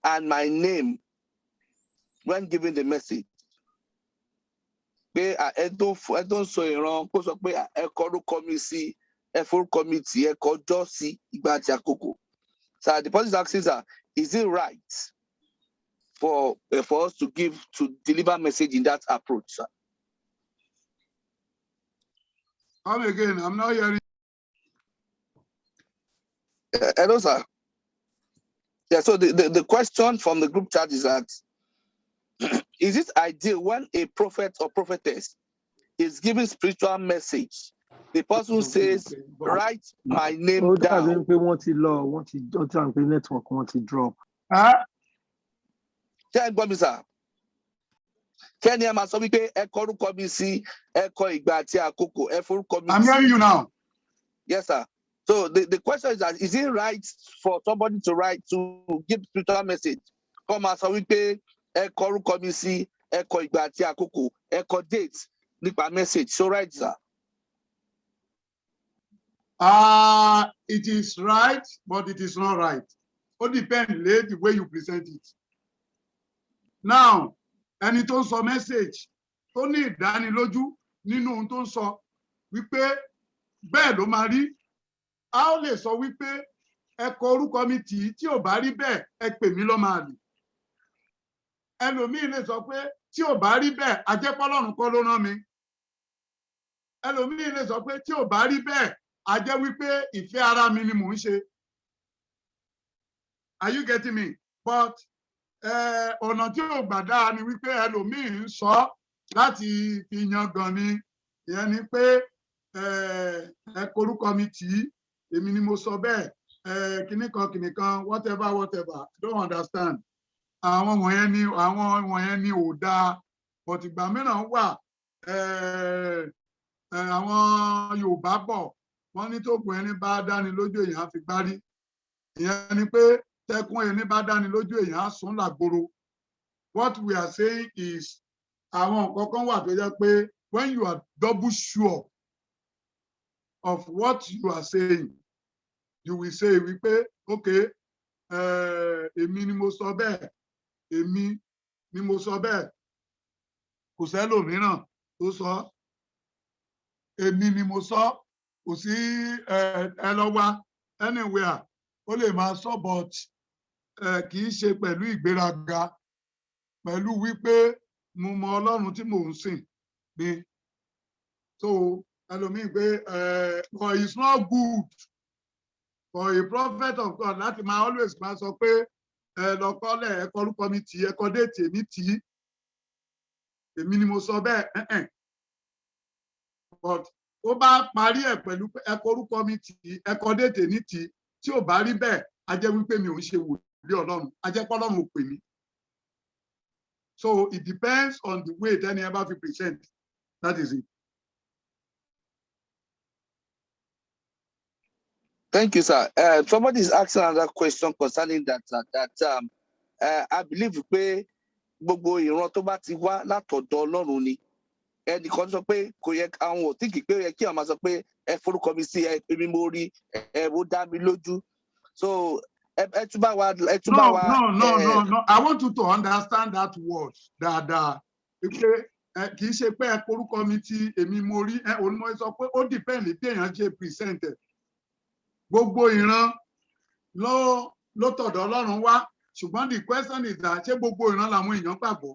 Speaker 2: and my name when giving the message? Pé ẹ tó ń sọ ìran kó sọ pé ẹ kọ orúkọ mi sí, ẹ forúkọ mi tì, ẹ kọ ọjọ́ sí, ìgbà àti àkókò. So the person is asking, is it right for us to deliver message in that approach, sir?
Speaker 3: Come again, I'm not hearing.
Speaker 2: Hello, sir. Yeah, so the question from the group chat is that, is it ideal when a prophet or prophetess is giving spiritual message, the person says, write my name down?
Speaker 4: Network drop.
Speaker 2: I'm
Speaker 3: hearing you now.
Speaker 2: Yes, sir. So the question is that, is it right for somebody to give spiritual message? Come as we pay date message. So right, sir.
Speaker 3: It is right, but it is not right. It depends the way you present it. Now, ẹni tó sọ message tó ní ìdánilójú nínú ohun tó sọ wípé bẹ́ẹ̀ ló máa rí, a ó lè sọ wípé ẹ kọ orúkọ mi tì í, tí ò bá rí bẹ́ẹ̀ ẹ pè mí lọ́mọ àlè. Ẹlòmíì lè sọ pé tí ò bá rí bẹ́ẹ̀ a jẹ́ pé Ọlọ́run kọ́ ló rán mi. Ẹlòmíì lè sọ pé tí ò bá rí bẹ́ẹ̀ a jẹ́ wípé ìfẹ́ ara mi ni mò ń ṣe. Are you getting me? But ọ̀nà tí ò gbà dáa ni wípé ẹlòmíì ń sọ láti fi yangàn ni. Ìyẹn ni pé ẹ korúkọ mi tì í, èmi ni mo sọ bẹ́ẹ̀, kìnìkan whatever I don't understand. Àwọn wọ̀nyẹn ni ò dáa. But ìgbà mìíràn wà, àwọn Yorùbá bọ̀ wọ́n ní tó gun ẹni bá dáni lójú èèyàn á fi gbárí. Ìyẹn ni pé tẹkùn ẹni bá dáni lójú èèyàn á sún làgbòrò. What we are saying is àwọn nǹkan kan wà tó jẹ́ pé when you are double sure of what you are saying, you will say wípé okay, èmi ni mo sọ bẹ́ẹ̀, èmi ni mo sọ bẹ́ẹ̀, kò sẹ́lòmíràn tó sọ, èmi ni mo sọ, kò sí ẹ lọ wá anywhere ó lè máa sọ, but kì í ṣe pẹ̀lú ìgbéraga, pẹ̀lú wípé mo mọ Ọlọ́run tí mò ń sìn ni. So ẹlòmíì pé but it's not good for a prophet of God láti máa always máa sọ pé lọ́kọ́lẹ̀ ẹ kọ orúkọ mi tì í, ẹ kọ déètì èmi tì í, èmi ni mo sọ bẹ́ẹ̀. But ó bá parí ẹ̀ pẹ̀lú pé ẹ kọ orúkọ mi tì í, ẹ kọ déètì èmi tì í, tí ò bá rí bẹ́ẹ̀ a jẹ́ wípé mi ò ń ṣe wòlíì Ọlọ́run, a jẹ́ pé Ọlọ́run ò pè mí. So it depends on the way tẹ́ni ẹ bá fi present. That is it.
Speaker 2: Thank you, sir. Somebody is asking another question concerning that. I believe pé gbogbo ìran tó bá ti wá látọ̀dọ̀ Ọlọ́run ni. Ẹnìkan sọ pé kò yẹ àwọn ò tí kì í pé yẹ kí àwọn máa sọ pé ẹ forúkọ mi sí, ẹ pè mí mo rí, ẹ ó dá mi lójú. So ẹ tún bá wa.
Speaker 3: No. I want you to understand that word dáadáa. Kì í ṣe pé ẹ forúkọ mi tí èmi mo rí, onímọ̀ sọ pé ó depend bí èèyàn ṣe present. Gbogbo ìran ló tọ̀dọ̀ Ọlọ́run wá, ṣùgbọ́n the question is that ṣé gbogbo ìran làwọn èèyàn gbàgbọ́?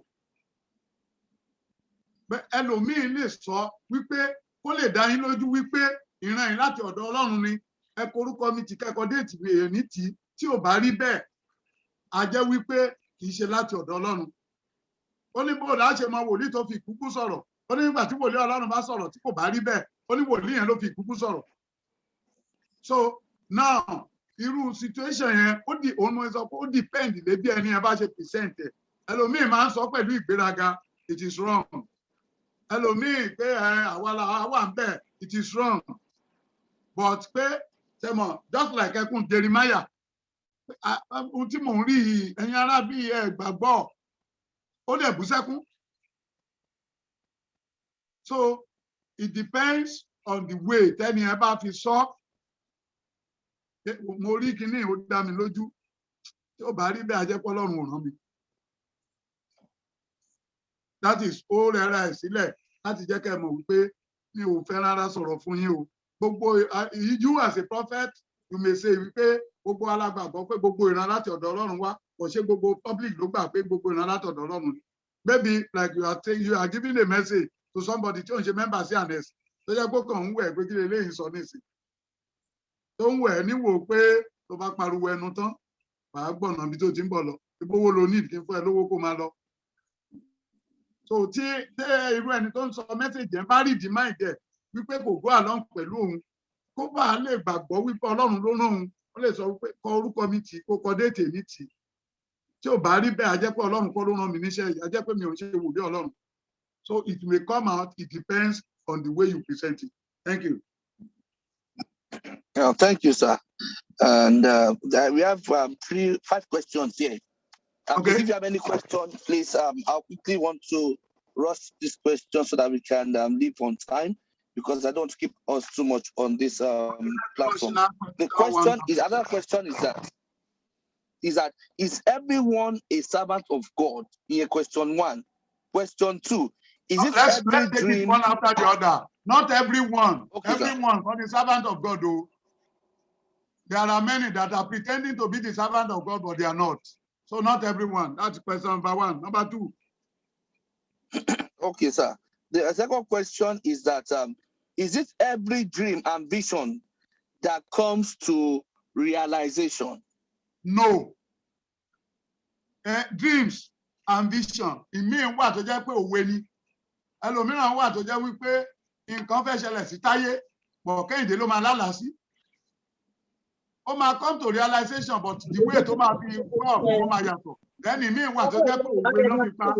Speaker 3: Ẹlòmíì lè sọ wípé kó lè dá yín lójú wípé ìran yìí láti ọ̀dọ̀ Ọlọ́run ni, ẹ korúkọ mi tì, kẹ́kọ̀ọ́ déètì èèyàn ní tì, tí ò bá rí bẹ́ẹ̀ a jẹ́ wípé kì í ṣe láti ọ̀dọ̀ Ọlọ́run. Ó ní bó láṣẹ mọ wòlíì tó fi ìkúkú sọ̀rọ̀, ó ní nígbà tí wòlíì Ọlọ́run bá sọ̀rọ̀ tí kò bá rí bẹ́ẹ̀, ó ní wòlíì yẹn ló fi ìkúkú sọ̀rọ̀. So now irú situation yẹn òun ló sọ pé ó depend lé bí ẹni ẹ bá ṣe present ẹ. Ẹlòmíì máa ń sọ pẹ̀lú ìgbéraga, it is wrong. ẹlòmíì pé àwa ń bẹ̀, it is wrong. But pé sẹ́mọ̀ just like ẹkún Jeremiah, ohun tí mò ń rí yìí ẹ̀yin ará bí ẹ gbàgbọ́, ó lè bú sẹ́kún. So it depends on the way tẹ́ni ẹ bá fi sọ. Mo rí kíní ó dá mi lójú, tí ó bá rí bẹ́ẹ̀ ajẹ́pọ̀ Ọlọ́run ò rán mi. That is ó rẹra ẹ̀ sílẹ̀ láti jẹ́ kẹ́ ẹ mọ̀ wípé mi ò fẹ́ rárá sọ̀rọ̀ fún yín o. Gbogbo you as a prophet, you may say wípé gbogbo alágbàgbọ́ pé gbogbo ìran láti ọ̀dọ̀ Ọlọ́run wá, kò ṣe gbogbo public ló gbà pé gbogbo ìran láti ọ̀dọ̀ Ọlọ́run. Maybe like you are giving a message to somebody tí ó ń ṣe member sí ànẹ́sì tó jẹ́ pé kàn ń wẹ̀ pé kí lè sọ nísìn. Tó ń wẹ̀ níwò pé tó bá pariwo ẹnu tán, wàá gbọ̀nà bí tó ti ń bọ̀ lọ. Ìbówó lo ní ìdí fún ẹ lówó kó máa lọ. So tí irú ẹni tó ń sọ mẹ́sẹ̀jì ẹ̀ bá rí ìdí máa jẹ́ wípé kò go along pẹ̀lú òun, kó bá lè gbàgbọ́ wípé Ọlọ́run ló rán òun, ó lè sọ wípé kọ orúkọ mi tì, kó kọ déètì mi tì. Tí ò bá rí bẹ́ẹ̀, a jẹ́ pé Ọlọ́run kọ́ ló rán mi níṣẹ́ yìí, a jẹ́ pé mi ò ṣe wòlíì Ọlọ́run. So it may come out, it depends on the way you present it. Thank you.
Speaker 2: Thank you, sir. And we have 5 questions here.
Speaker 3: Okay.
Speaker 2: If you have any questions, please, I'll quickly want to rush this question so that we can leave on time, because I don't want to keep us too much on this platform. The question is, another question is that is everyone a servant of God? In question 1. Question 2, is it
Speaker 3: let's
Speaker 2: every
Speaker 3: take
Speaker 2: dream?
Speaker 3: it one after the other. Not everyone.
Speaker 2: Okay,
Speaker 3: everyone not the servant of God, though. There are many that are pretending to be the servant of God, but they are not. So not everyone. That's question number 1. Number 2.
Speaker 2: Okay, sir. The second question is that is it every dream and vision that comes to realization?
Speaker 3: No. Dreams and vision. Ìmíì wà tó jẹ́ pé òwe ni. Ẹlòmíràn wà tó jẹ́ wípé nǹkan fẹ́ ṣẹlẹ̀ sí Táyé, bọ̀ Kẹ́hìndé ló máa lálàá sí. Ó máa come to realization, but the way tó máa fi come ó máa yàtọ̀. Then ìmíì wà tó jẹ́ pé òwe ló fi pa.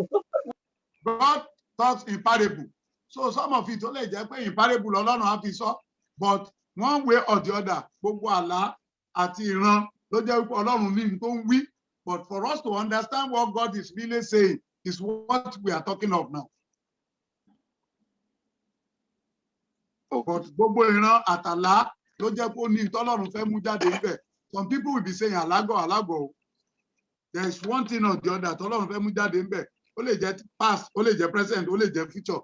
Speaker 3: God talks in parable. So some of it ó lè jẹ́ pé in parable Ọlọ́run á fi sọ, but one way or the other, gbogbo àlá àti ìran ló jẹ́ wípé Ọlọ́run ní tó ń wí. But for us to understand what God is really saying is what we are talking of now. But gbogbo ìran àtàlá ló jẹ́ kó ní tọ́lọ́run fẹ́ mú jáde níbẹ̀. Some people will be saying alágọ̀. There is one thing or the other tọ́lọ́run fẹ́ mú jáde níbẹ̀. Ó lè jẹ́ past, ó lè jẹ́ present, ó lè jẹ́ future.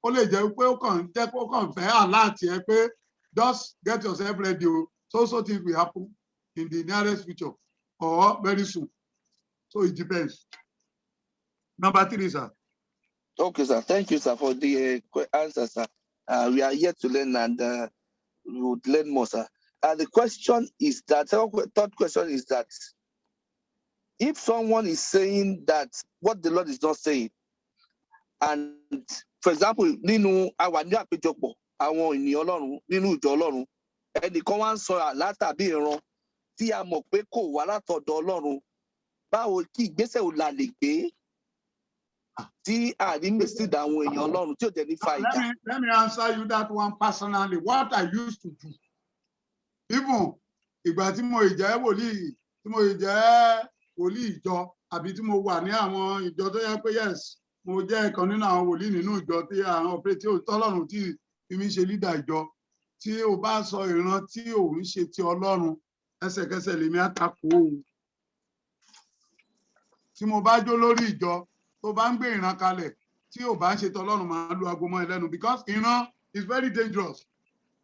Speaker 3: Ó lè jẹ́ pé ó kàn jẹ́ kó kàn fẹ́ alert ẹ pé just get yourself ready o. So things will happen in the nearest future or very soon. So it depends. Number 3, sir.
Speaker 2: Okay, sir. Thank you, sir, for the answer, sir. We are here to learn, and we would learn more, sir. The question is that, third question is that, if someone is saying that what the Lord is not saying, and for example, nínú àwa ní àpéjọpọ̀ àwọn ènìyàn Ọlọ́run nínú ìjọ Ọlọ́run, ẹnìkan wá ń sọ àlá tàbí ìran tí a mọ̀ pé kò wá látọ̀dọ̀ Ọlọ́run, báwo kí ìgbésẹ̀ ò la lè gbé tí àrímèsí àwọn èèyàn Ọlọ́run tí ò jẹ́ ní fa ìjà?
Speaker 3: Let me answer you that one personally. What I used to do, even ìgbà tí mo jẹ́ wòlíì, tí mo jẹ́ wòlíì ìjọ, àbí tí mo wà ní àwọn ìjọ tó yẹ pé yes, mo jẹ́ ìkan nínú àwọn wòlíì nínú ìjọ tí àwọn ọ̀pẹ tí Ọlọ́run tí fi mí ṣe leader ìjọ, tí o bá sọ ìran tí ò ń ṣe ti Ọlọ́run, ẹsẹ̀kẹsẹ̀ lèmi àtakò o. Tí mo bá jó lórí ìjọ, tó bá ń gbé ìran kalẹ̀ tí ò bá ń ṣe ti Ọlọ́run, máa lu aago mọ́ ẹ lẹ́nu, because ìran is very dangerous.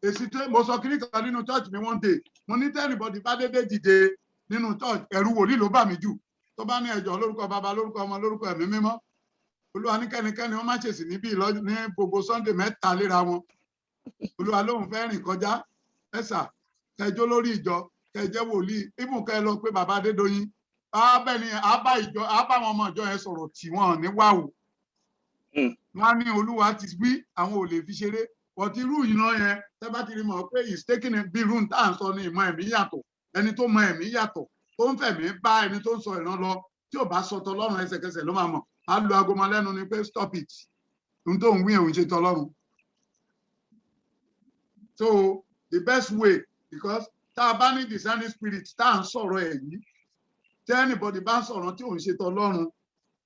Speaker 3: Èsì tó mo sọ kíní kan nínú church mi one day, mo ní anybody bá dédé dìde nínú church, ẹ̀rù wòlíì ló bà mí jù. Tó bá ní ẹjọ́ lórúkọ Baba, lórúkọ Ọmọ, lórúkọ Ẹ̀mí Mímọ́, Olúwa ní kẹ́nikẹ́ni wọ́n má ṣèṣì níbí ní gbogbo Sunday 3 léra wọn. Olúwa lóhùn fẹ́ rìn kọjá, ẹ̀sà kẹjọ́ lórí ìjọ, kẹjẹ́ wòlíì, ibùn kẹ lọ pé Bàbá Adédoyin, bẹ́ẹ̀ni àbá àwọn ọmọ ìjọ yẹn sọ̀rọ̀ tí wọ́n ní wáwò. Wọ́n ní Olúwa ti wí, àwọn ò lè fi ṣeré. But irú ìran yẹn, tẹ́ bá ti rí mọ̀ pé is taking a big room tá à ń sọ ní ìmọ̀ ẹ̀mí yàtọ̀. Ẹni tó mọ ẹ̀mí yàtọ̀, tó ń fẹ̀mí bá ẹni tó ń sọ ìran lọ, tí ò bá sọ tọlọ́run ẹsẹ̀kẹsẹ̀ ló máa mọ̀. Á lu aago mọ́ lẹ́nu ni pé stop it. So the best way, because tá a bá ní discerning spirit tá à ń sọ̀rọ̀ ẹ̀ yìí, tí anybody bá ń sọ̀rọ̀ tí òun ṣe tọlọ́run,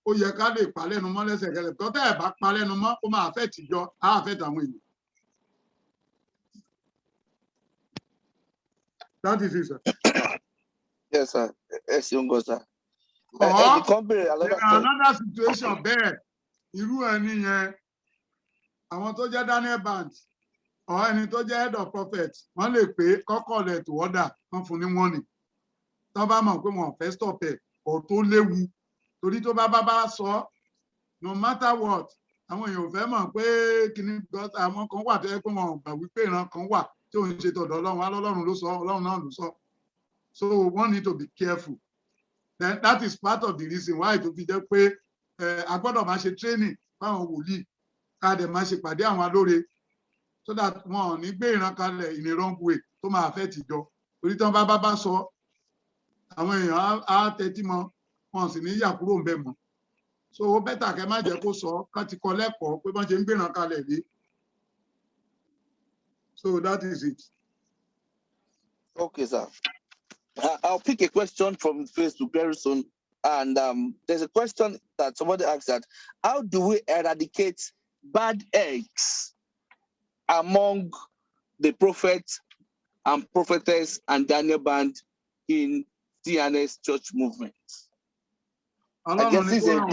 Speaker 3: ó yẹ ká lè pa lẹ́nu mọ́ lẹ́sẹ̀kẹsẹ̀, tó tẹ́ ẹ̀ bá pa lẹ́nu mọ́ ó máa affect ìjọ, á affect àwọn èèyàn. That is it, sir.
Speaker 2: Yes, sir. Yes, you go, sir.
Speaker 3: Or
Speaker 2: another
Speaker 3: situation bẹ́ẹ̀, irú ẹni yẹn, àwọn tó jẹ́ Daniel Band, or ẹni tó jẹ́ head of prophet, wọ́n lè pé kọ́kọ́ lẹ̀ to order, wọ́n fún ní warning. Tó bá mọ̀ pé wọ́n fẹ́ stop ẹ̀, ọ̀ tó léwu, torí tó bá sọ, no matter what, àwọn èèyàn ò fẹ́ mọ̀ pé kíní, because àwọn kan wà tó yẹ pé wọn gbà wípé ìran kan wà tí òun ṣe tọ̀dọ̀ Ọlọ́run, Ọlọ́run ló sọ, Ọlọ́run náà ló sọ. So one need to be careful. Then that is part of the reason why tó fi jẹ́ pé a gbọ́dọ̀ máa ṣe training fáwọn wòlíì, ká dẹ̀ máa ṣe pàdé àwọn alóore, so that wọn ò ní gbé ìran kalẹ̀ in a wrong way tó máa affect ìjọ. Torí tí wọ́n bá sọ, àwọn èèyàn á tẹ́tí mọ́, wọn sì ní yà kúrò ń bẹ̀ mọ́. So ó bẹ́tà kẹ́ má jẹ́ kó sọ, kán ti kọ́ lẹ́kọ̀ọ́ pé bọ́n ṣe ń gbé ìran kalẹ̀ rí. So that is it.
Speaker 2: Okay, sir. I'll pick a question from Facebook very soon. And there's a question that somebody asked that, how do we eradicate bad eggs among the prophets and prophetess and Daniel Band in CNS church movement? I guess this is sir, you are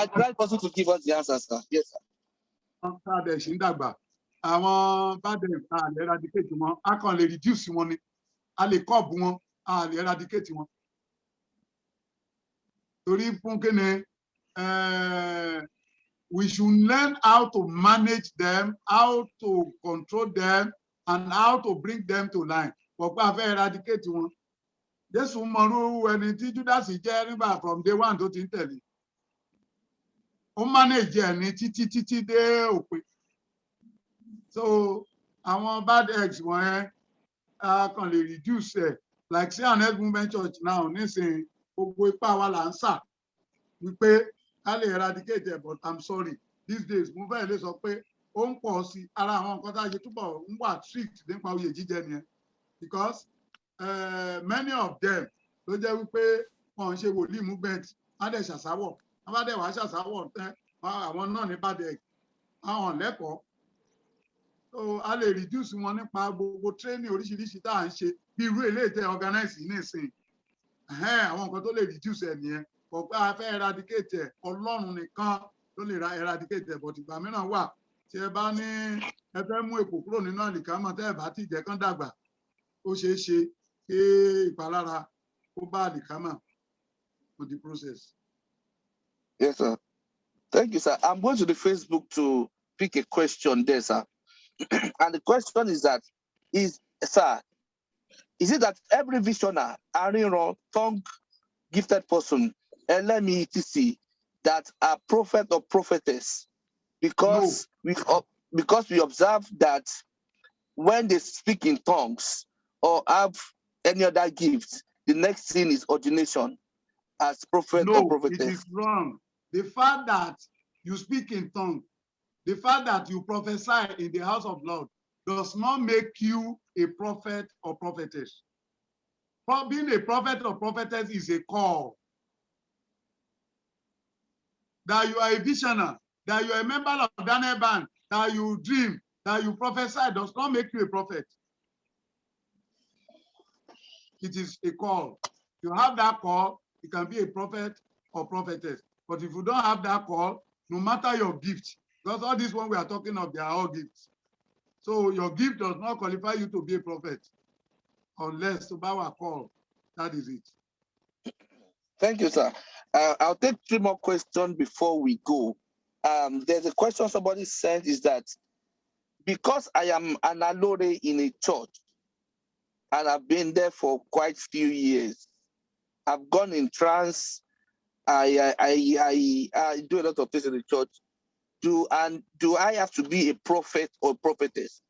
Speaker 2: the right person to give us the answer, sir. Yes, sir.
Speaker 3: Àwọn bad eggs a lè eradicate wọn, a kàn lè reduce wọn ni, a lè curb wọn, a lè eradicate wọn. Torí fún kíni, we should learn how to manage them, how to control them, and how to bring them to line. But a fẹ́ eradicate wọn. Jésù mọ̀rú ẹni tí Judas jẹ́ nígbà from day one tó ti ń tẹ̀lé. Ó manage ẹni títí dé òpin. So àwọn bad eggs wọ̀nyẹn a kàn lè reduce ẹ̀, like CNS movement church now nísìnyí gbogbo ipá wa là ń sà wípé ká lè eradicate ẹ̀, but I'm sorry these days mo fẹ́ lè sọ pé ó ń pọ̀ sí ara àwọn nǹkan tá a ṣe túbọ̀ ń wà strict nípa oyè jíjẹ nìyẹn, because many of them ló jẹ́ wípé wọn ń ṣe wòlíì movement, wọ́n á dẹ̀ ṣàṣàwọ̀, wọ́n bá dẹ̀ wá ṣàṣàwọ̀ àwọn náà ní bad egg, àwọn lẹ́kọ̀ọ́. So a lè reduce wọn nípa gbogbo training oríṣiríṣi tá à ń ṣe bí irú eléyìí tẹ́ organize nísìn. Àwọn nǹkan tó lè reduce ẹ̀ nìyẹn. Kò pé a fẹ́ eradicate ẹ̀, Ọlọ́run nìkan ló lè eradicate ẹ̀, but ìgbà mìíràn wà tí ẹ bá ní ẹ fẹ́ mú èpò kúrò nínú àlìkámà tẹ́ ẹ bá ti jẹ́ kán dàgbà, ó ṣeé ṣe kí ìpalára ó bá àlìkámà for the process.
Speaker 2: Yes, sir. Thank you, sir. I'm going to the Facebook to pick a question there, sir. And the question is that, is it that every visioner, Ariran, tongue gifted person, LME, etc., that are prophet or prophetess? Because we observe that when they speak in tongues or have any other gift, the next thing is ordination as prophet or prophetess.
Speaker 3: No, it is wrong. The fact that you speak in tongues, the fact that you prophesy in the house of Lord does not make you a prophet or prophetess. Being a prophet or prophetess is a call. That you are a visioner, that you are a member of Daniel Band, that you dream, that you prophesy does not make you a prophet. It is a call. If you have that call, you can be a prophet or prophetess. But if you don't have that call, no matter your gift, because all this one we are talking of, they are all gifts. So your gift does not qualify you to be a prophet unless to bow a call. That is it.
Speaker 2: Thank you, sir. I'll take 3 more questions before we go. There's a question somebody sent, is that because I am an alore in a church and I've been there for quite a few years, I've gone in trance, I do a lot of things in the church. Do I have to be a prophet or prophetess?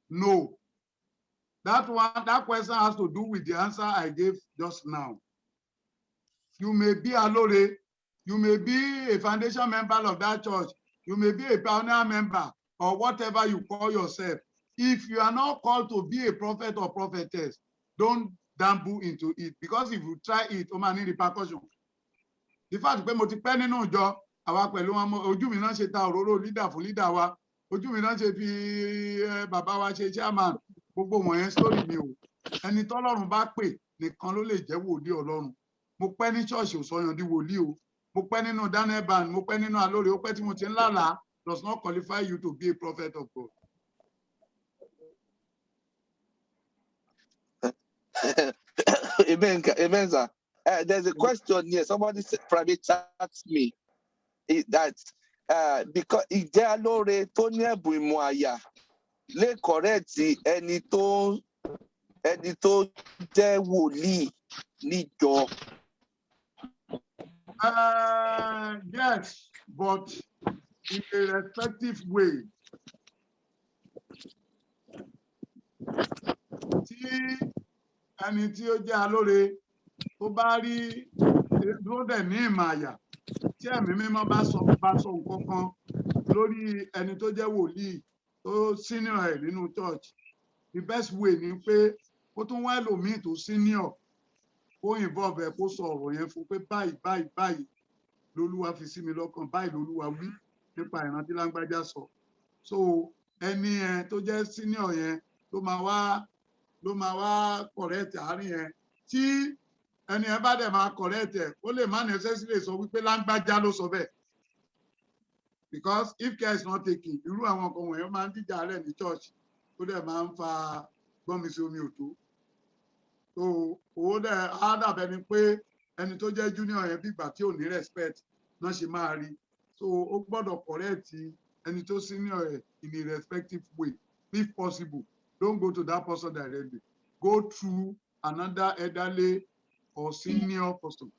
Speaker 3: No. That question has to do with the answer I gave just now. You may be alore You may be a foundation member of that church. You may be a pioneer member or whatever you call yourself. If you are not called to be a prophet or prophetess, don't dabble into it, because if you try it, ó máa ní repercussion. The fact pé mo ti pẹ́ nínú ìjọ àwa pẹ̀lú wọn, ojú mi náà ṣe ta òróró leader fún leader wa, ojú mi náà ṣe fi bàbá wa ṣe chairman, gbogbo wọ̀nyẹn story mi o. Ẹni tọ́lọ́run bá pè nìkan ló lè jẹ́ wòlíì Ọlọ́run. Mo pẹ́ ní ṣọ́ọ̀ṣì ò sọyàn di wòlíì o. Mo pẹ́ nínú Daniel Band, mo pẹ́ nínú Alóore, ó pẹ́ tí mo ti ń lálàá does not qualify you to be a prophet of God.
Speaker 2: Amen, amen, sir. There's a question here. Somebody private asked me that because ìjẹ́ Alóore tó ní ẹ̀bùn ìmọ̀ àyà lè correct ẹni tó jẹ́ wòlíì níjọ.
Speaker 3: Yes, but in a respective way. Tí ẹni tí ó jẹ́ Alóore tó bá rí ló dẹ̀ ní ìmọ̀ àyà, tí ẹ̀mí mímọ́ bá sọ nǹkan kan lórí ẹni tó jẹ́ wòlíì tó senior ẹ̀ nínú church, the best way ni pé kó tún wá ẹlòmíì tó senior kó involve ẹ̀, kó sọ ọ̀rọ̀ yẹn fún pé báyìí lolúwa fi sí mi lọ́kàn, báyìí lolúwa wí nípa ìrántí lágbájá sọ. So ẹni ẹ tó jẹ́ senior yẹn ló máa wá correct àárín yẹn. Tí ẹni ẹ bá dẹ̀ máa correct ẹ̀, ó lè má necessarily sọ wípé lágbájá ló sọ bẹ́ẹ̀, because if care is not taken, irú àwọn nǹkan wọ̀nyẹn máa ń dìjà rẹ̀ ní church, ó dẹ̀ máa ń fa gbọ́nmi sí omi òtó. So owó dẹ̀ á dàbẹ̀ ni pé ẹni tó jẹ́ junior yẹn bí ìgbà tí ò ní respect náà ṣe máa rí. So ó gbọ́dọ̀ correct ẹni tó senior ẹ̀ in a respective way. If possible, don't go to that person directly. Go through another elderly or senior person.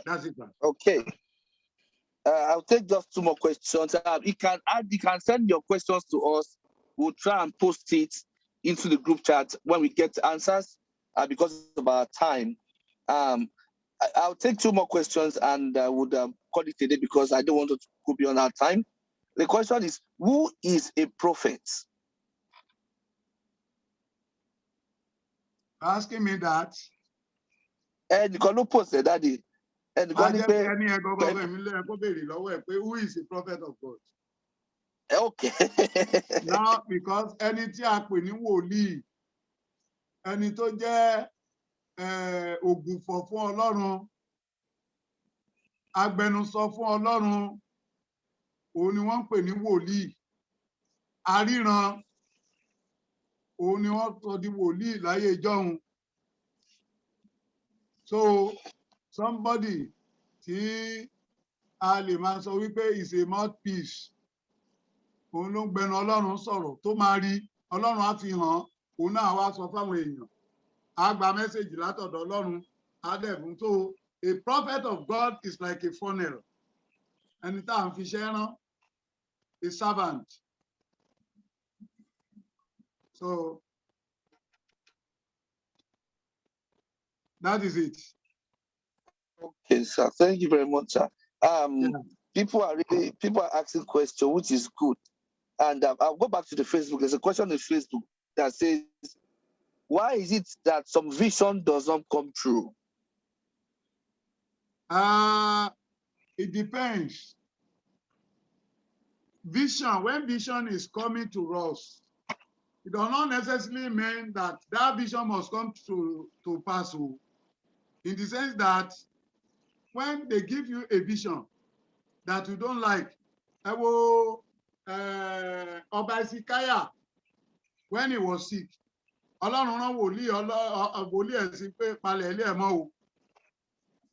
Speaker 3: That's it, man.
Speaker 2: Okay. I'll take just 2 more questions. You can send your questions to us. We'll try and post it into the group chat when we get answers, because of our time. I'll take 2 more questions and would call it a day, because I don't want to go beyond our time. The question is, who is a prophet?
Speaker 3: Asking me that.
Speaker 2: And you can post it, Daddy. And
Speaker 3: Who is a prophet of God?
Speaker 2: Okay.
Speaker 3: Now, because ẹni tí a pè ní wòlíì, ẹni tó jẹ́ ògùnfọ̀ fún Ọlọ́run, agbẹnusọ fún Ọlọ́run, òun ni wọ́n ń pè ní wòlíì. Aríran, òun ni wọ́n sọ di wòlíì láyé ìjọ́un. So somebody tí a lè máa sọ wípé is a mouthpiece, òun ló ń gbẹnu Ọlọ́run sọ̀rọ̀, tó máa rí Ọlọ́run á fi hàn, òun náà wá sọ fáwọn èèyàn, á gba mẹ́sẹ̀jì látọ̀dọ̀ Ọlọ́run, á dẹ̀ fún. So a prophet of God is like a funnel. Ẹni tá à ń fiṣẹ́ rán, a servant. So that is it.
Speaker 2: Okay, sir. Thank you very much, sir. People are asking questions, which is good. And I'll go back to the Facebook. There's a question on Facebook that says, why is it that some vision does not come true?
Speaker 3: It depends. Vision, when vision is coming to us, it does not necessarily mean that that vision must come to pass. In the sense that when they give you a vision that you don't like, Ọba Hezekiah, when he was sick, Ọlọ́run rán wòlíì ẹ̀ sí pé palẹ̀ ilé ẹ̀ mọ́ o,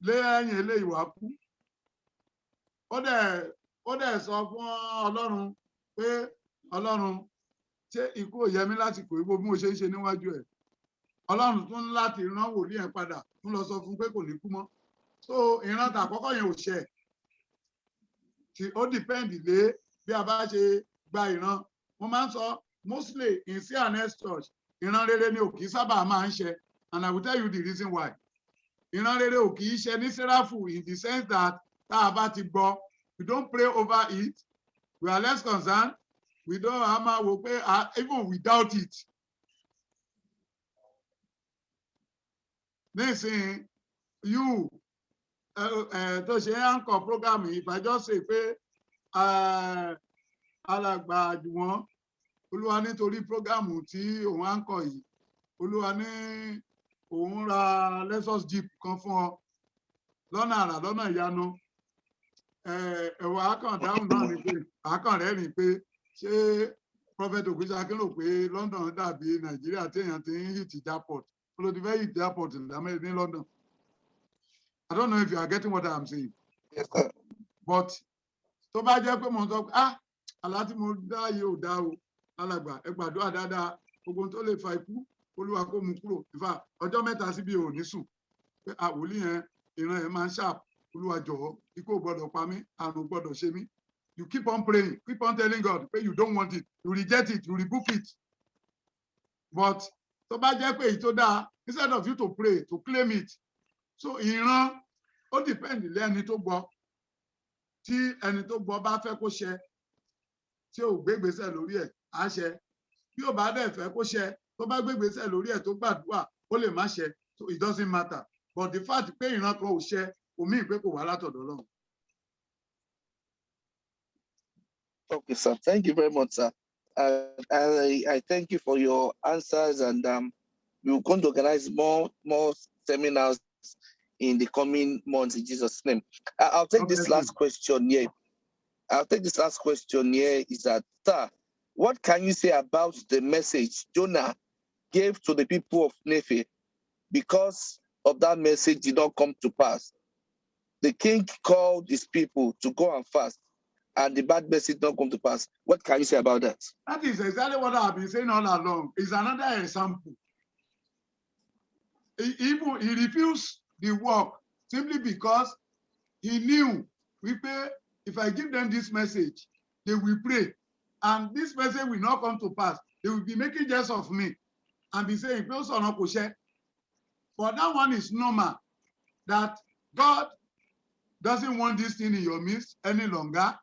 Speaker 3: lẹ́yìn eléyìí wá kú. Ó dẹ̀ sọ fún Ọlọ́run pé Ọlọ́run, ṣé ikú ò yẹ mí lásìkò yìí, bí mo ṣe ń ṣe níwájú ẹ̀. Ọlọ́run tún láti rán wòlíì ẹ̀ padà, tún lọ sọ fún pé kò ní kú mọ́. So ìran àkọ́kọ́ yẹn ò ṣẹ. Ó depend lé bí a bá ṣe gba ìran. Mo máa ń sọ mostly in CNS church, ìran rere ni ò kì í sábà máa ń ṣẹ. And I will tell you the reason why. Ìran rere ò kì í ṣe ní Sẹ́ráfù in the sense that tá a bá ti gbọ́, we don't pray over it. We are less concerned. We don't hammer, we pay, even without it. Nísìnyí, you, tó ṣe anchor program, if I just say pé alàgbà Àjùwọ̀n, Olúwa nítorí program tí òun anchor yìí, Olúwa ní òun ra Lexus Jeep kan fún ọ lọ́nà àrà lọ́nà ìyanu. Ẹ̀wọ̀n akàn dáhùn náà ni pé akàn rẹ̀ ni pé ṣé Prophet Ògúnṣakí rò pé London dàbí Nàìjíríà tí èèyàn ti ń hit airport. Olódìfẹ́ hit airport ní London. I don't know if you are getting what I'm saying.
Speaker 2: Yes, sir.
Speaker 3: But tó bá jẹ́ pé mo sọ pé àlá tí mo dá yìí ò dá o, alàgbà ẹ gbàdúrà dáadáa, gbogbo tó lè fa ikú, Olúwa kó mú kúrò. Ìfà ọjọ́ mẹ́ta síbi ò ní sùn. Pé àwòlí yẹn ìran yẹn máa ń sharp. Olúwa jọ̀ọ́, ikú ò gbọ́dọ̀ pa mí, àrùn ò gbọ́dọ̀ ṣe mí. You keep on praying, keep on telling God pé you don't want it, you reject it, you rebuke it. But tó bá jẹ́ pé èyí tó dáa, instead of you to pray, to claim it. So ìran ó depend lẹ́ni tó gbọ́. Tí ẹni tó gbọ́ bá fẹ́ kó ṣẹ, tí ò gbégbèsè lórí ẹ̀, á ṣẹ. Bí ò bá dẹ̀ fẹ́ kó ṣẹ, tó bá gbégbèsè lórí ẹ̀ tó gbàdúrà, ó lè má ṣẹ. So it doesn't matter. But the fact pé ìran kan ò ṣẹ, kò mean pé kò wá látọ̀dọ̀ Ọlọ́run.
Speaker 2: Okay, sir. Thank you very much, sir. I thank you for your answers, and we're going to organize more seminars in the coming months in Jesus' name. I'll take this last question here. Is that, sir, what can you say about the message Jonah gave to the people of Nineveh? Because of that message did not come to pass. The king called his people to go and fast, and the bad message did not come to pass. What can you say about that?
Speaker 3: That is exactly what I've been saying all along. It's another example. He refused the work simply because he knew if I give them this message, they will pray. And this message will not come to pass. They will be making jest of me and be saying, but that one is normal, that God doesn't want this thing in your midst any longer.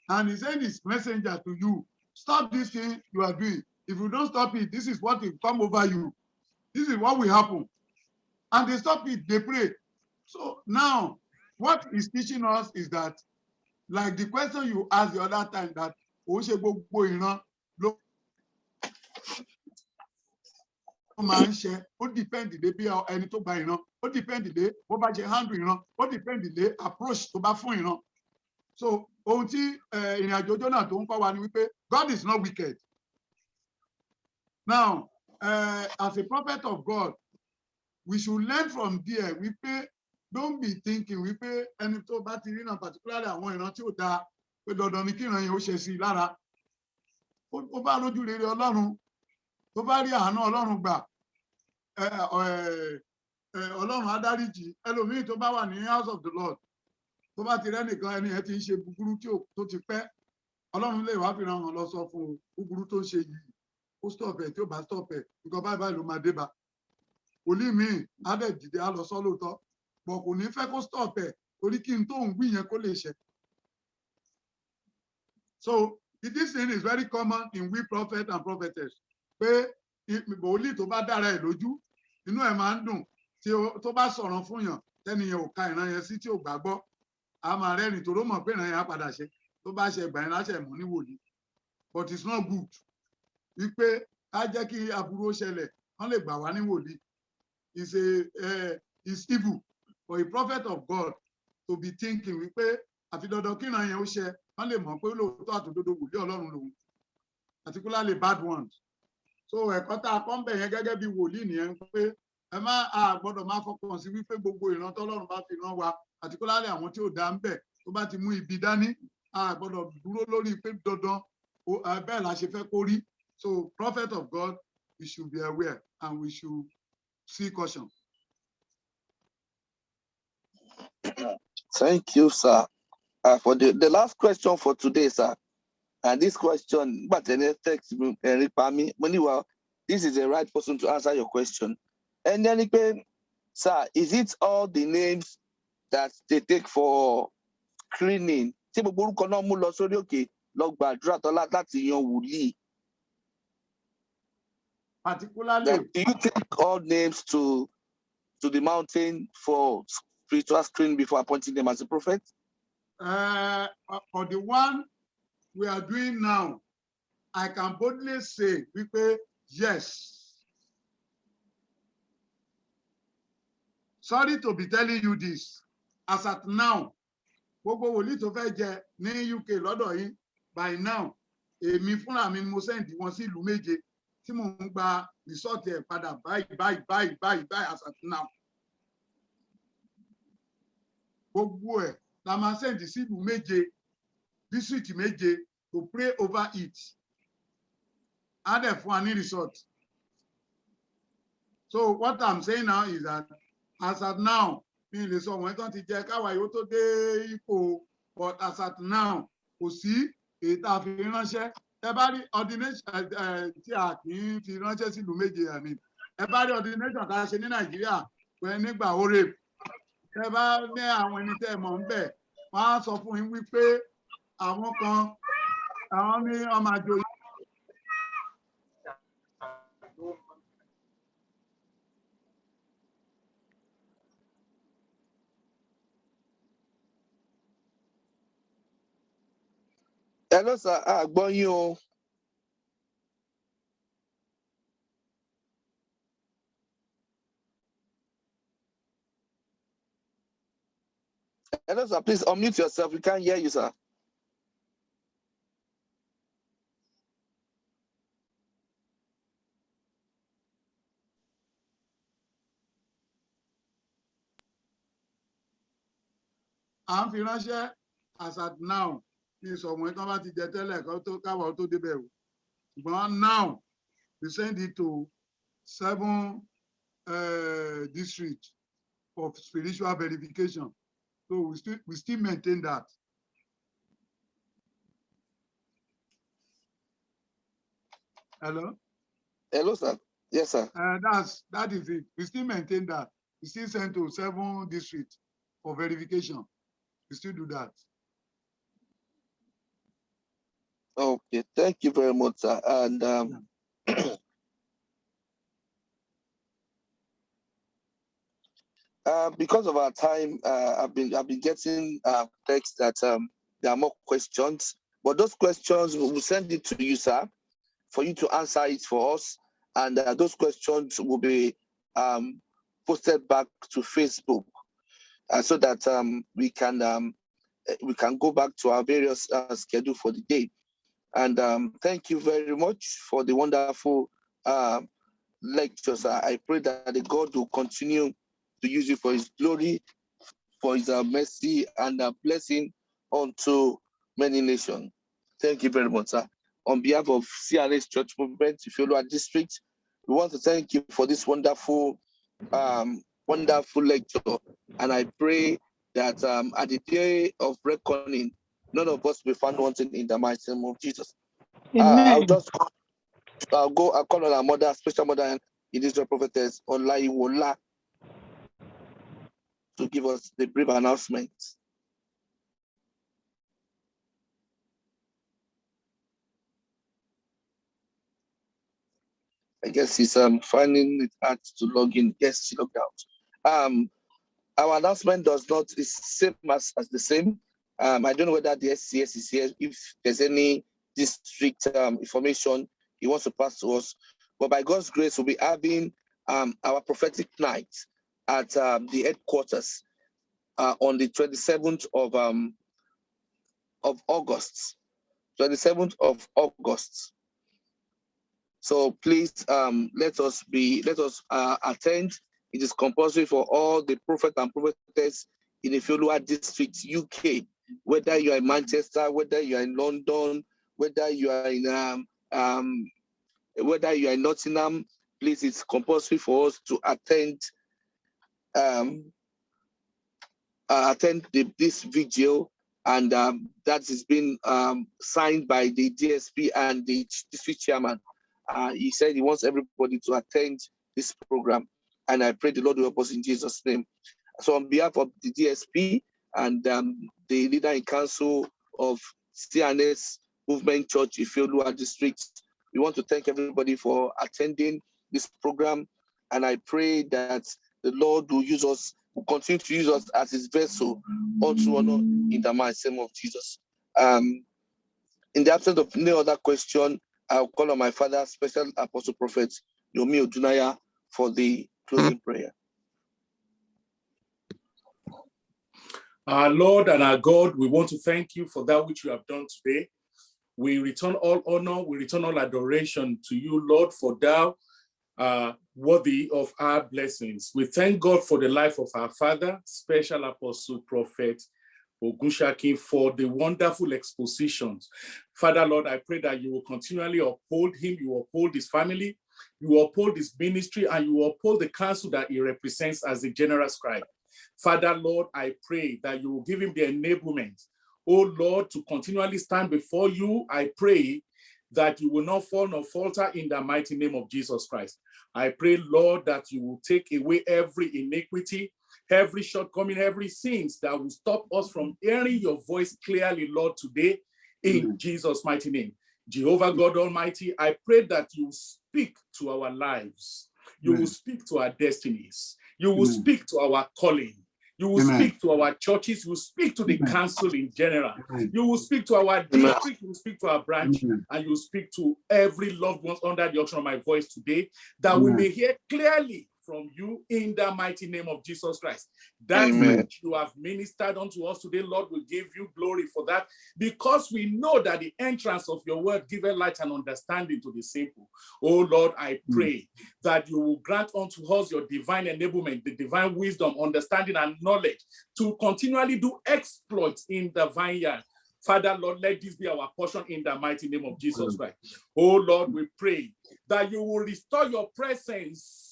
Speaker 3: And he sent his messenger to you. Stop this thing you are doing. If you don't stop it, this is what will come over you. This is what will happen. And they stop it, they pray. So now, what he's teaching us is that, like the question you asked the other time, that ó depend lé bí ẹni tó gba ìran, ó depend lé bó bá ṣe handle ìran, ó depend lé approach tó bá fún ìran. So ohun tí ìrìn àjò Jónà tó ń kọ́ wa ni wípé God is not wicked. Now, as a prophet of God, we should learn from there wípé don't be thinking wípé ẹni tó bá ti rí náà particularly àwọn ìran tí ó dáa pé dandan ni kí ìran yẹn ó ṣe sí i lára. Ó bá rójú rere Ọlọ́run, tó bá rí àánú Ọlọ́run gbà, Ọlọ́run á dáríjì. Ẹlòmíì tó bá wà ní house of the Lord, tó bá ti rẹ́nìkan ẹni ẹ ti ń ṣe búburú tó ti pẹ́, Ọlọ́run lè wá fi ràn án lọ sọ fún búburú tó ń ṣe yìí, ó stop ẹ̀ tí ó bá stop ẹ̀, nǹkan báyìí ló máa dé bá. Wòlíì míì á dẹ̀ dìde á lọ sọ lóòótọ́, bọ̀ kò ní fẹ́ kó stop ẹ̀ torí kí n tó ń wí yẹn kó lè ṣẹ. So this thing is very common in we prophet and prophetess. Pé wòlíì tó bá dára ẹ̀ lójú, inú ẹ̀ máa ń dùn tó bá sọ̀rọ̀ fún yàn tẹ́niyẹn ò ka ìran yẹn sí tí ò gbàgbọ́, a máa rẹ́rìn tó ló mọ̀ pé ìran yẹn á padà ṣe, tó bá ṣe ìgbà yẹn láṣẹ mú ní wòlíì. But it's not good wípé á jẹ́ kí aburú ó ṣẹlẹ̀, wọ́n lè gbà wá ní wòlíì. It's evil for a prophet of God to be thinking wípé àfi dandan kí ìran yẹn ó ṣẹ, wọ́n lè mọ̀ pé lóòótọ́ àtòdodo wòlíì Ọlọ́run lòun, particularly bad ones. So ẹ̀kọ́ tá a kọ́ ń bẹ̀ yẹn gẹ́gẹ́ bí wòlíì nìyẹn pé a gbọ́dọ̀ máa fọkàn sí wípé gbogbo ìran tọ́lọ́run bá fi rán wa, particularly àwọn tí ò dá ń bẹ̀, tó bá ti mú ibi dání, a gbọ́dọ̀ dúró lórí pé dandan bẹ́ẹ̀ la ṣe fẹ́ kó rí. So prophet of God, we should be aware and we should see caution.
Speaker 2: Thank you, sir. For the last question for today, sir. And this question, but text me, this is the right person to answer your question. And then, sir, is it all the names that they take for screening?
Speaker 3: Particularly,
Speaker 2: do you take all names to the mountain for spiritual screening before appointing them as a prophet?
Speaker 3: For the one we are doing now, I can boldly say, yes. Sorry to be telling you this. As at now, gbogbo wòlíì tó fẹ́ jẹ ní UK lọ́dọ̀ yín, by now, èmi fúnra mi mo send wọn sí ìlú méje tí mò ń gba resort ẹ̀ padà báyìí as at now. Gbogbo ẹ̀ la máa send sí ìlú méje, district méje to pray over it. Á dẹ̀ fún wa ní resort. So what I'm saying now is that as at now, mi lè sọ wọ́n tán ti jẹ káwa yóò tó dé ipò, but as at now, kò sí èyí tá a fi ránṣẹ́. Ẹ bá rí ordination tí a kì í fi ránṣẹ́ sílùú méje àmì. Ẹ bá rí ordination tá a ṣe ní Nàìjíríà pé nígbà orep. Ẹ bá ní àwọn ẹni tẹ́ ẹ mọ̀ ń bẹ̀, wọ́n á sọ fún yín wípé àwọn kan, àwọn ní ọmọ àjò.
Speaker 2: Hello, sir. Gbọ́ yín o. Hello, sir. Please unmute yourself. We can't hear you, sir.
Speaker 3: À ń fi ránṣẹ́ as at now. Ní ìsọ̀mọ́ tán bá ti jẹ tẹ́lẹ̀ káwọn tó débẹ̀ o. Ṣùgbọ́n now, we send it to 7 districts of spiritual verification. So we still maintain that. Hello?
Speaker 2: Hello, sir. Yes, sir.
Speaker 3: That is it. We still maintain that. We still send to 7 districts for verification. We still do that.
Speaker 2: Okay, thank you very much, sir. And because of our time, I've been getting texts that there are more questions, but those questions we will send it to you, sir, for you to answer it for us, and those questions will be posted back to Facebook, so that we can go back to our various schedule for the day. And thank you very much for the wonderful lectures. I pray that the God will continue to use you for His glory, for His mercy and blessing unto many nations. Thank you very much, sir. On behalf of CRS Church Movement, Ifeoluwa District, we want to thank you for this wonderful lecture. And I pray that at the day of reckoning, none of us will be found wanting in the mighty name of Jesus. I'll call on our mother, special mother, and Israel prophetess Olaiwola, to give us the brief announcement. I guess he's finding it hard to log in. Yes, she logged out. Our announcement is same as the same. I don't know whether the SCS is here. If there's any district information he wants to pass to us, but by God's grace, we'll be having our prophetic night at the headquarters on the 27th of August. 27th of August. So please let us attend. It is compulsory for all the prophet and prophetess in Ifeoluwa District, UK. Whether you are in Manchester, whether you are in London, whether you are in Nottingham, please, it's compulsory for us to attend this video, and that has been signed by the DSP and the district chairman. He said he wants everybody to attend this program. and I pray the Lord will help us in Jesus' name. So on behalf of the DSP and the leader in council of CNS Movement Church Ifeoluwa District, we want to thank everybody for attending this program, and I pray that the Lord will continue to use us as his vessel unto honor in the mighty name of Jesus. In the absence of any other question, I'll call on my father, Special Apostle Prophet Yomi Odunaya, for the closing prayer.
Speaker 4: Our Lord and our God, we want to thank you for that which you have done today. We return all honor, we return all adoration to you, Lord, for thou worthy of our blessings. We thank God for the life of our father, Special Apostle Prophet Ogunshakin, for the wonderful expositions. Father, Lord, I pray that you will continually uphold him, you will uphold his family, you will uphold his ministry, and you will uphold the council that he represents as the general scribe. Father, Lord, I pray that you will give him the enablement, oh Lord, to continually stand before you. I pray that you will not fall nor falter in the mighty name of Jesus Christ. I pray, Lord, that you will take away every iniquity, every shortcoming, every sins that will stop us from hearing your voice clearly, Lord, today, in Jesus' mighty name. Jehovah God Almighty, I pray that you will speak to our lives. You will speak to our destinies. You will speak to our calling. You will speak to our churches. You will speak to the council in general. You will speak to our district. You will speak to our branch. And you will speak to every loved one under the auction of my voice today, that we may hear clearly from you in the mighty name of Jesus Christ. That which you have ministered unto us today, Lord, we give you glory for that, because we know that the entrance of your word giveth light and understanding to the simple. Oh Lord, I pray that you will grant unto us your divine enablement, the divine wisdom, understanding, and knowledge to continually do exploits in the vineyard. Father, Lord, let this be our portion in the mighty name of Jesus Christ. Oh Lord, we pray that you will restore your presence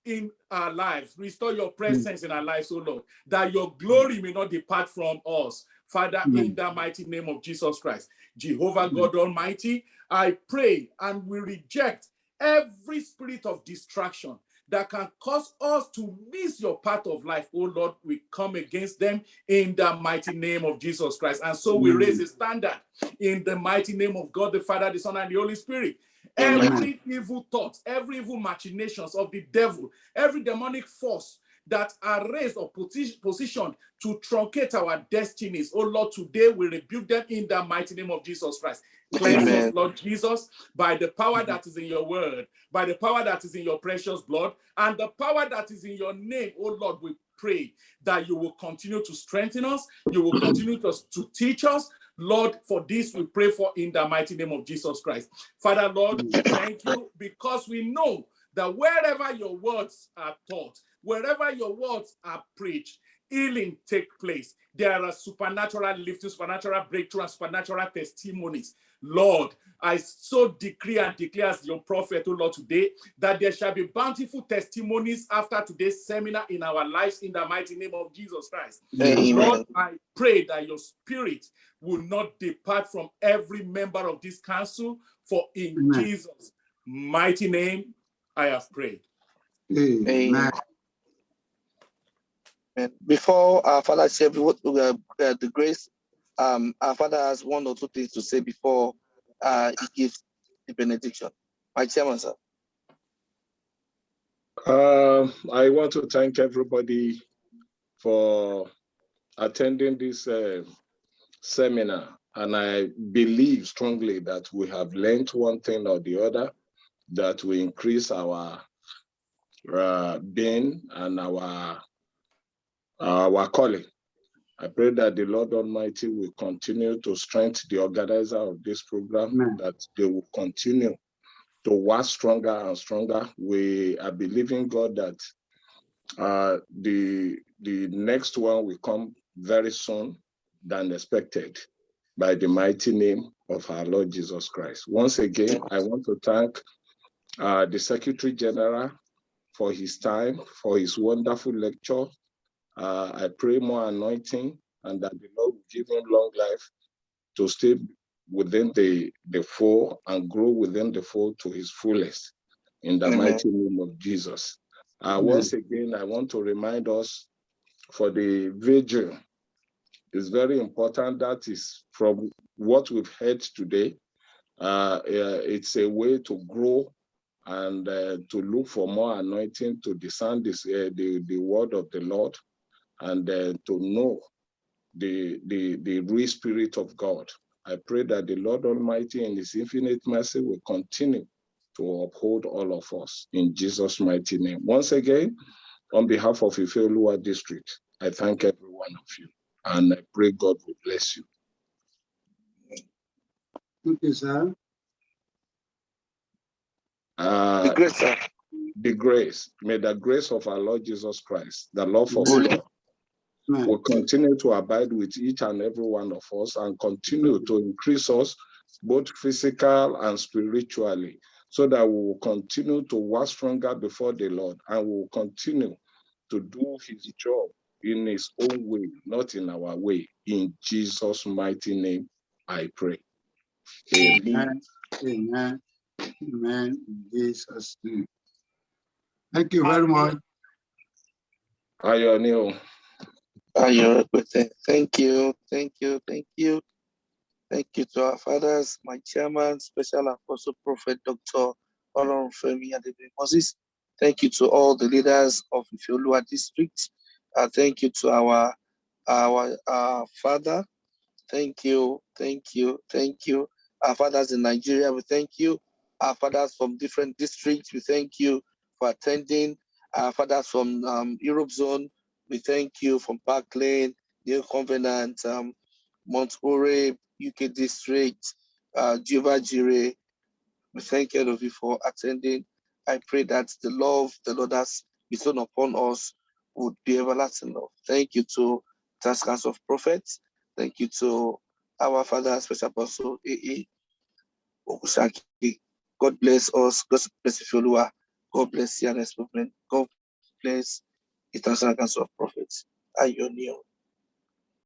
Speaker 4: in our lives, restore your presence in our lives, oh Lord, that your glory may not depart from us. Father, in the mighty name of Jesus Christ, Jehovah God Almighty, I pray and we reject every spirit of distraction that can cause us to miss your path of life. Oh Lord, we come against them in the mighty name of Jesus Christ. And so we raise a standard in the mighty name of God, the Father, the Son, and the Holy Spirit. Every evil thought, every evil machinations of the devil, every demonic force that are raised or positioned to truncate our destinies, oh Lord, today we rebuke them in the mighty name of Jesus Christ. Cleanse us, Lord Jesus, by the power that is in your word, by the power that is in your precious blood, and the power that is in your name, oh Lord, we pray that you will continue to strengthen us, you will continue to teach us. Lord, for this we pray for in the mighty name of Jesus Christ. Father, Lord, thank you, because we know that wherever your words are taught, wherever your words are preached, healing take place. There are supernatural lifting, supernatural breakthrough, and supernatural testimonies. Lord, I so decree and declare as your prophet, oh Lord, today, that there shall be bountiful testimonies after today's seminar in our lives in the mighty name of Jesus Christ. Lord, I pray that your spirit will not depart from every member of this council, for in Jesus' mighty name I have prayed.
Speaker 3: Amen.
Speaker 2: Before our Father says the grace, our Father has one or two things to say before he gives the benediction. My chairman, sir.
Speaker 1: I want to thank everybody for attending this seminar, and I believe strongly that we have learned one thing or the other that will increase our being and our calling. I pray that the Lord Almighty will continue to strengthen the organizer of this program, that they will continue to work stronger and stronger. We are believing God that the next one will come very soon than expected, by the mighty name of our Lord Jesus Christ. Once again, I want to thank the Secretary General for his time, for his wonderful lecture. I pray more anointing, and that the Lord will give him long life to stay within the fold and grow within the fold to his fullest. In the mighty name of Jesus. Once again, I want to remind us for the vigil. It's very important. That is from what we've heard today. It's a way to grow and to look for more anointing, to discern this, the word of the Lord, and to know the real spirit of God. I pray that the Lord Almighty in his infinite mercy will continue to uphold all of us in Jesus' mighty name. Once again, on behalf of Ifeoluwa District, I thank every one of you, and I pray God will bless you.
Speaker 3: Thank you, sir.
Speaker 2: The grace, sir.
Speaker 1: The grace, may the grace of our Lord Jesus Christ, the love of God, will continue to abide with each and every one of us and continue to increase us both physical and spiritually, so that we will continue to work stronger before the Lord and we will continue to do his job in his own way, not in our way. In Jesus' mighty name, I pray. Amen.
Speaker 3: Amen. Amen. In Jesus' name. Thank you very much.
Speaker 1: Ayonio.
Speaker 2: Thank you. Thank you. Thank you. Thank you to our fathers, my chairman, special apostle, prophet, Dr. Olorunfemi Adebimpe Moses. Thank you to all the leaders of Ifeoluwa District. Thank you to our father. Thank you. Our fathers in Nigeria, we thank you. Our fathers from different districts, we thank you for attending. Our fathers from Europe Zone, we thank you. From Park Lane, New Covenant, Mount Oreb, UK District, Jehovah Jireh, we thank all of you for attending. I pray that the love the Lord has bestowed upon us would be everlasting love. Thank you to Task House of Prophets. Thank you to our Father, Special Apostle A.E. Ogushaki. God bless us. God bless Ifeoluwa. God bless CRS movement. God bless International Council of Prophets. Ayonio.